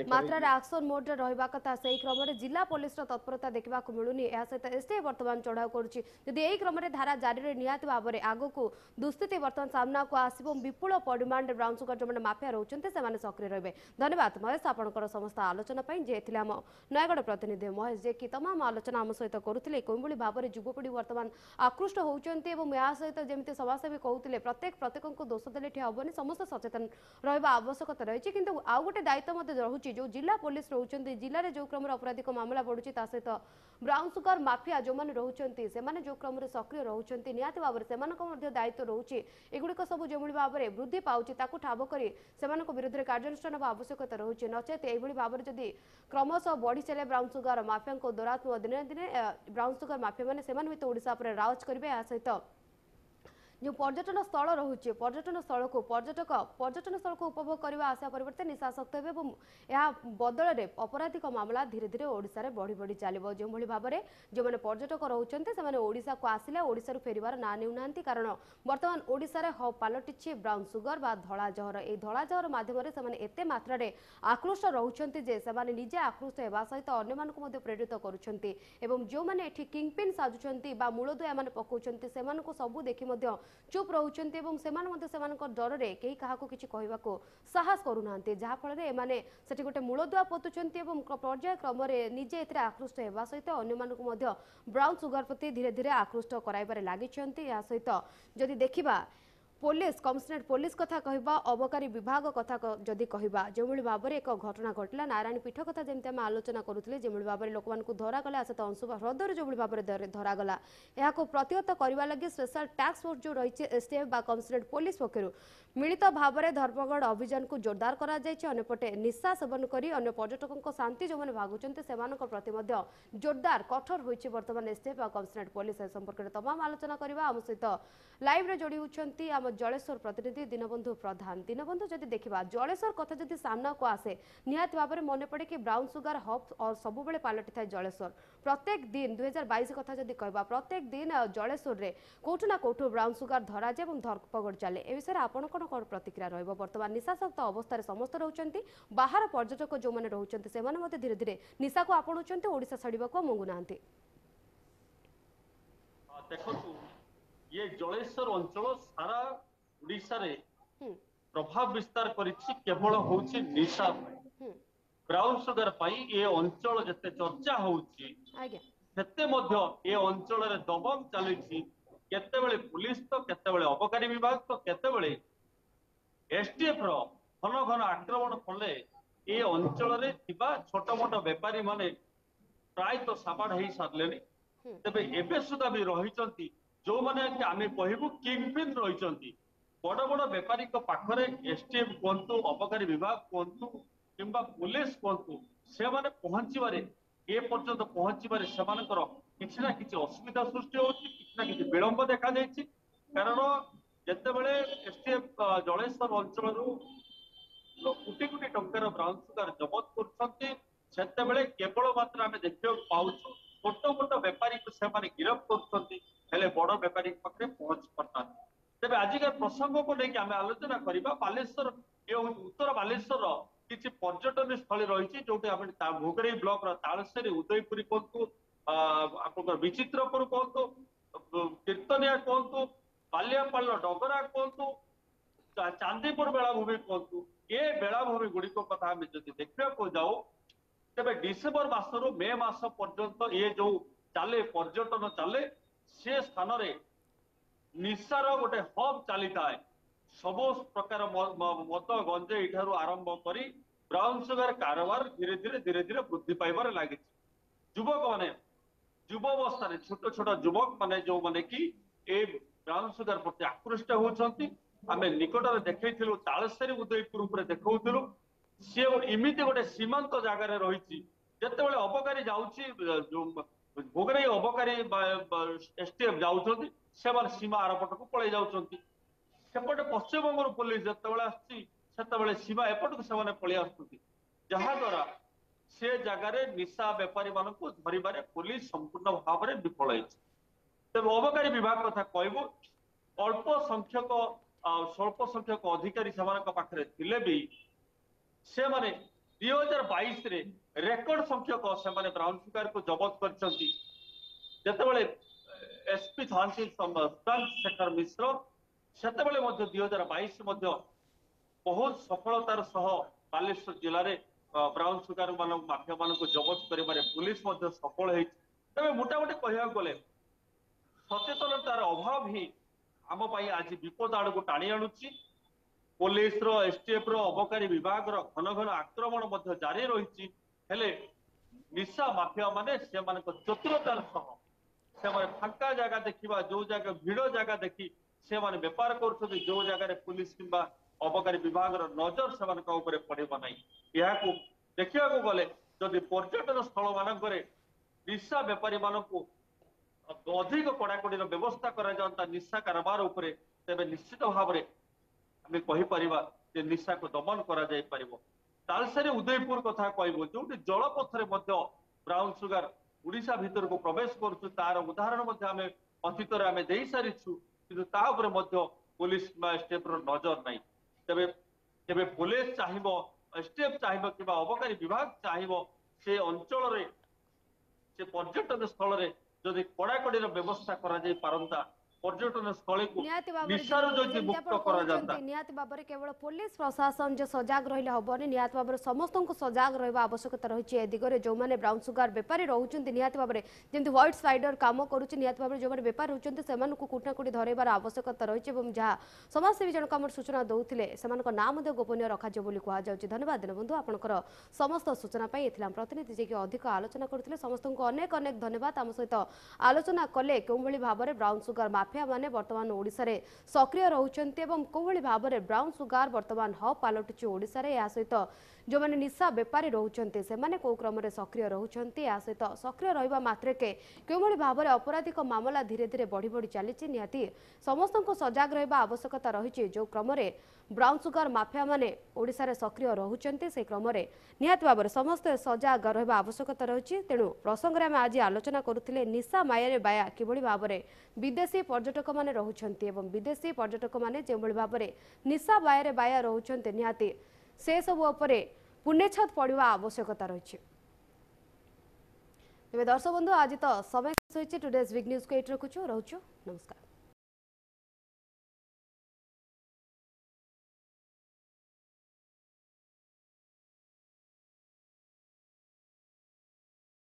मात्रा एक्शन मोड रहा कथा से क्रम में जिला पुलिस तत्परता देखा मिलूनी। सहित एसटीएफ बर्तमान चढ़ाऊ करुच्ची जदि यही क्रम में धारा जारी निहाती भाव में आग को दुस्थिति बर्तमान सामना को आसो विपुल परिमाण ब्राउन सुगर जो माफिया रोचे से सक्रिय रहे। धन्यवाद महेश आपंकर समस्त आलोचना जे आम नयगढ़ प्रतिनिधि महेश जे कि तमाम आलोचना आम सहित करुले कौन भाव में युवपीढ़ी बर्तमान आकृष्ट होती सहित जमी समाजसेवी कहते प्रत्येक को दोष देले हेनी समस्त सचेतन रहा आवश्यकता रही। किंतु आउ गोटे दायित्व रही जो जिला पुलिस रोचे जिले में जो क्रम अपराधिक मामला बढ़ुची सहित ब्राउन सुगर माफिया जो मैंने रोचे से जो क्रम सक्रिय रोचे निहाती भाव में दायित्व रोचे एगुड़िक सब जो भाव में वृद्धि पाँच ठाब कर विरुद्ध में कार्यानुष्ठान आवश्यकता रोचे नचेत यह भाव में जदि क्रमशः बढ़ी चले ब्राउन सुगर माफिया को दौरात्म दिन दिन ब्राउन सुगर माफिया मैंने भी ओडिशा पर राज करेंगे। सहित जो पर्यटन स्थल रोचे पर्यटन स्थल को उपभोग करने आशा परिवर्ते निशाशक्त हे बदल में अपराधिक मामला धीरे धीरे ओडिशा रे बढ़ी बढ़ी चलो जो भाव में जो मैंने पर्यटक रोचते से ओडिशा को आसिले ओडिशा फेरबार ना नेउना कारण बर्तमान ओडिशा रे पलटिछि ब्राउन सुगर बा धला जहर। ये धला जहर माध्यम से एते मात्रा रे आकृष्ट रोचते जे से निजे आकृष्ट होगा सहित अन्य प्रेरित करुछंती एवं जो मैंने एठी किंगपिन साजुछंती बा मूलदुआ माने पकाउछंती सेमानकु सबु देखि चुप रोचंती एवं डर रे कहीं क्या किसी कहवाको साहस करूना जहाँफल एमाने सेठी गोटे मूलदुआ पोतुचंती एवं पर्याय क्रम निजे एथिरे आकृष्ट होगा सहित अन्य ब्राउन सुगर प्रति धीरे धीरे आकृष्ट कराइबारे लागिछंती। या सहित जदि देखिबा पुलिस कमिशनरेट पुलिस कथा कहबा अबकारी विभाग कथा जदि कहबा जो भाव में एक घटना घटला नारायण पीठ कथा जमी आम आलोचना करुले जो भाव में लोक धरागला आसत अंशुबा ह्रदर जो भाव में धरागला यह प्रतिहत करने लगी स्पेशल टास्क फोर्स जो रही एसटीएफ बा कमिशनरेट पुलिस पक्षर मिलित भाव में धर्मगढ़ अभियान को जोरदार करपटे निशा सेवन कर अन्य पर्यटकों शांति जो मैंने भागुंट से प्रति जोरदार कठोर होती बर्तमान एसटीएफ और कमिशनरेट पुलिस संपर्क में तमाम आलोचना करवा आम सहित लाइव रे जोड़ी होती आम जलेश्वर प्रतिनिधि दीनबंधु प्रधान दीनबंधु जदि देखा जलेश्वर कथा जदि सामना को आसे निहाती भाव में मन पड़े कि ब्राउन सुगार हब और सब बेले पलटि था जलेश्वर प्रत्येक दिन 2022 कथा जदि कहबा प्रत्येक दिन जलेश्वर रे कोठु ना कोठु ब्राउन सुगार धरा जाए और धरपकड़ चले ए विषय आपण कौन प्रतिक्रिया रहिबो वर्तमान निशासक्त अवस्था समस्त रहउचंती बाहर पर्यटक जो माने रहउचंती से माने धीरे धीरे निशा को आपणुचंती ओडिशा छाड़िबा को मंगु नांती देखो ये जलेश्वर अंचल सारा उड़ीसा रे प्रभाव विस्तार करिछि केवल होछि निशा ब्राउन सुगर पाई ये अंचल जते चर्चा होछि सेते मध्य ये अंचल रे दबंग चलिछि केतेबेले पुलिस तो केतेबेले अबकारी विभाग तो केतेबेले एसटीएफ रो घन घन आक्रमण फले ये अंचल रे थिबा छोट मोट व्यापारी माने प्राय तो साबाड़ हेई सारलेनी तबे एबे सुदा भी रहिचंती जो माने कि आमे कहबू किंगपिन रहिचंती बड़ बड़ व्यापारी को पाखरे एसटीएफ कोंतु अबकारी विभाग कोंतु किंबा पुलिस कोंतु से माने पहुंचीबारे ए पर्यंत पहुंचीबारे सेमानकर किछि ना किछि असुविधा सृष्टि होछि किछि ना किछि विलंब देखा जायछि कारण जेतेबेले एसटीएफ जलेश्वर अंचलरू कोटी कोटी टंकार ब्राउन सुगार जबत करछंती सेतेबेले केवल मात्र आमे देखियो पाउछु छोट मोट व्यापारी को से माने गिरफ्त करछंती हेले बड़ व्यापारी पाखरे पहुंच पड़ता तेबे आजिकार प्रसंग को लेकिन आम आलोचना करवा बालेश्वर उत्तर बालेश्वर किसी पर्यटन स्थल रही जो भोगरेई ब्लॉक तालसेरी उदयपुरी कहतु आप विचित्रपुर कहतु कीर्तनिया कहतु बालियापाल डगरा कहतु चांदीपुर बेलाभूमि कहतु ये बेलाभूमि गुड़िक कथा आम जब देखा जाऊ तेरे डिसेम्बर मासरू मे मास पर्यंत ये जो चले पर्यटन चले से स्थान निशार गोटे हब चली थाए सब प्रकार मद गंजे ठारू आरंभ करी ब्राउन सुगर कारोबार धीरे धीरे वृद्धि पाइबार लगी युवक माने युवावस्था छोट छोट युवक माने जो माने कि ए ब्राउन सुगर प्रति आकृष्ट होती आम निकट में देखु तालसेरी उदयपुर उपर देखु सी इमिति गोटे सीमांत जगार रही जिते अबकारी जाऊँगी भोगरेई अबकारी एसटीएफ जाऊँ से सीमा आरपट को पलि जापटे पश्चिमबंग पुलिस जिते आसते सीमा एपट को से पलि आसद्वारा से जगार निशा व्यापारी मान धरवे पुलिस संपूर्ण भाव में विफल तेज अबकारी विभाग कथा कहबू अल्प संख्यक स्वल्प संख्यक अधिकारी से थिले भी से माने 2022 रे रेकर्ड संख्यक से ब्राउन सुगार को जबत करते एसपी तहसील शेखर मिश्र से 2022 बहुत सफलतार सह बालेश्वर जिले में ब्राउन सुगार माफिया मान जबत कर पुलिस सफल है तेज मोटामोटी कह गले सचेतनतार अभाव ही आम आज विपद आड़ को टाणी आणुची पुलिस एसटीएफ अबकारी विभाग घन घन आक्रमण जारी रही निशा माफिया माने से चतुरतार सह से फांका जगह देखा जो जगह भिड़ जगह देखी से बेपार कर जो जगह पुलिस किंबा अबकारी विभाग नजर से पड़ेगा ना यहाँ देखा गले जदि पर्यटन स्थल मानक निशा बेपारी मानक अधिक कड़ाकड़ी व्यवस्था करा निशा कारोबार उपरे तेबे निश्चित भाव में आम कहीपर निशा को दमन कर तालसेरी उदयपुर कथा कहबू जो जलपथर ब्राउन सुगार उड़ीसा भीतर को प्रवेश करुचु तार उदाहरण आम अतीत आम दे सारीचु कि पुलिस एसटीएफ नजर ना तेबे तेबे पुलिस चाहिए एसटीएफ चाहिए कि अबकारी विभाग चाहिए से अंचल से पर्यटन स्थल जदि कड़ाकड़ी व्यवस्था करा पारंता पर्यटन स्थल को निहाती निशार जो मुक्त करा जाता निहाती भाବରେ केवଳ पुलिस प्रशासन जो सजाग रहिले हबनी निहाती भाବରେ समस्त को सजाग रहबा आवश्यकता रहिछि ए दिगरे जो माने ब्राउन सुगार व्यापारी रहउचंती निहाती भाବରେ जेंति व्हाइट स्पाइडर काम करूछि निहाती भाବରେ जो माने व्यापारी रहउचंती सेमान को कुटना कुटी धरेबार आवश्यकता रहिछि एवं जहा समाजसेवी जन कमर सूचना दउथिले सेमान को नाम दे गोपनीय रखा जे बोली कहा जाउछि। धन्यवाद दीनबंधु आपनकर समस्त सूचना पई एथिलाम प्रतिनिधि जे कि अधिक आलोचना करथिले समस्त को अनेक अनेक धन्यवाद। आम सहित आलोचना कले केउभଳି भाବରେ ब्राउन सुगार माफिया माने वर्तमान ओडिसा रे सक्रिय रहउचंती एवं कोभଳି भाବରେ ब्राउन सुगार वर्तमान हब पालटुची ओडिसा रे या सहित जो माने निशा व्यापारी रहउचंती से माने को क्रम रे सक्रिय रहउचंती या सहित सक्रिय रहिबा मात्रे के केउभଳି भाବରେ अपराधिक मामला धीरे धीरे बढ़ी बढ़ी चलीची निहाती समस्त को सजाग रहबा आवश्यकता रहिछि। जो क्रम रे ब्राउन सुगार माफिया माने ओडिसा रे सक्रिय रहउचंती से क्रम रे निहाती भाବରେ समस्त सजाग रहबा आवश्यकता रहिछि। तेणु प्रसंग रे हम आज आलोचना करूथिले निशा माया रे बाया किभଳି भाବରେ विदेशी पर्यटक माने रहउचंती एवं विदेशी पर्यटक माने जेभଳି भाବରେ निशा बाया रे बाया रहउचंती निहाती से सब उपरे पुण्यछत पड़वा आवश्यकता रही। दर्शक बंधु आज तो समय टुडेज बिग न्यूज को एट रखुछु। नमस्कार।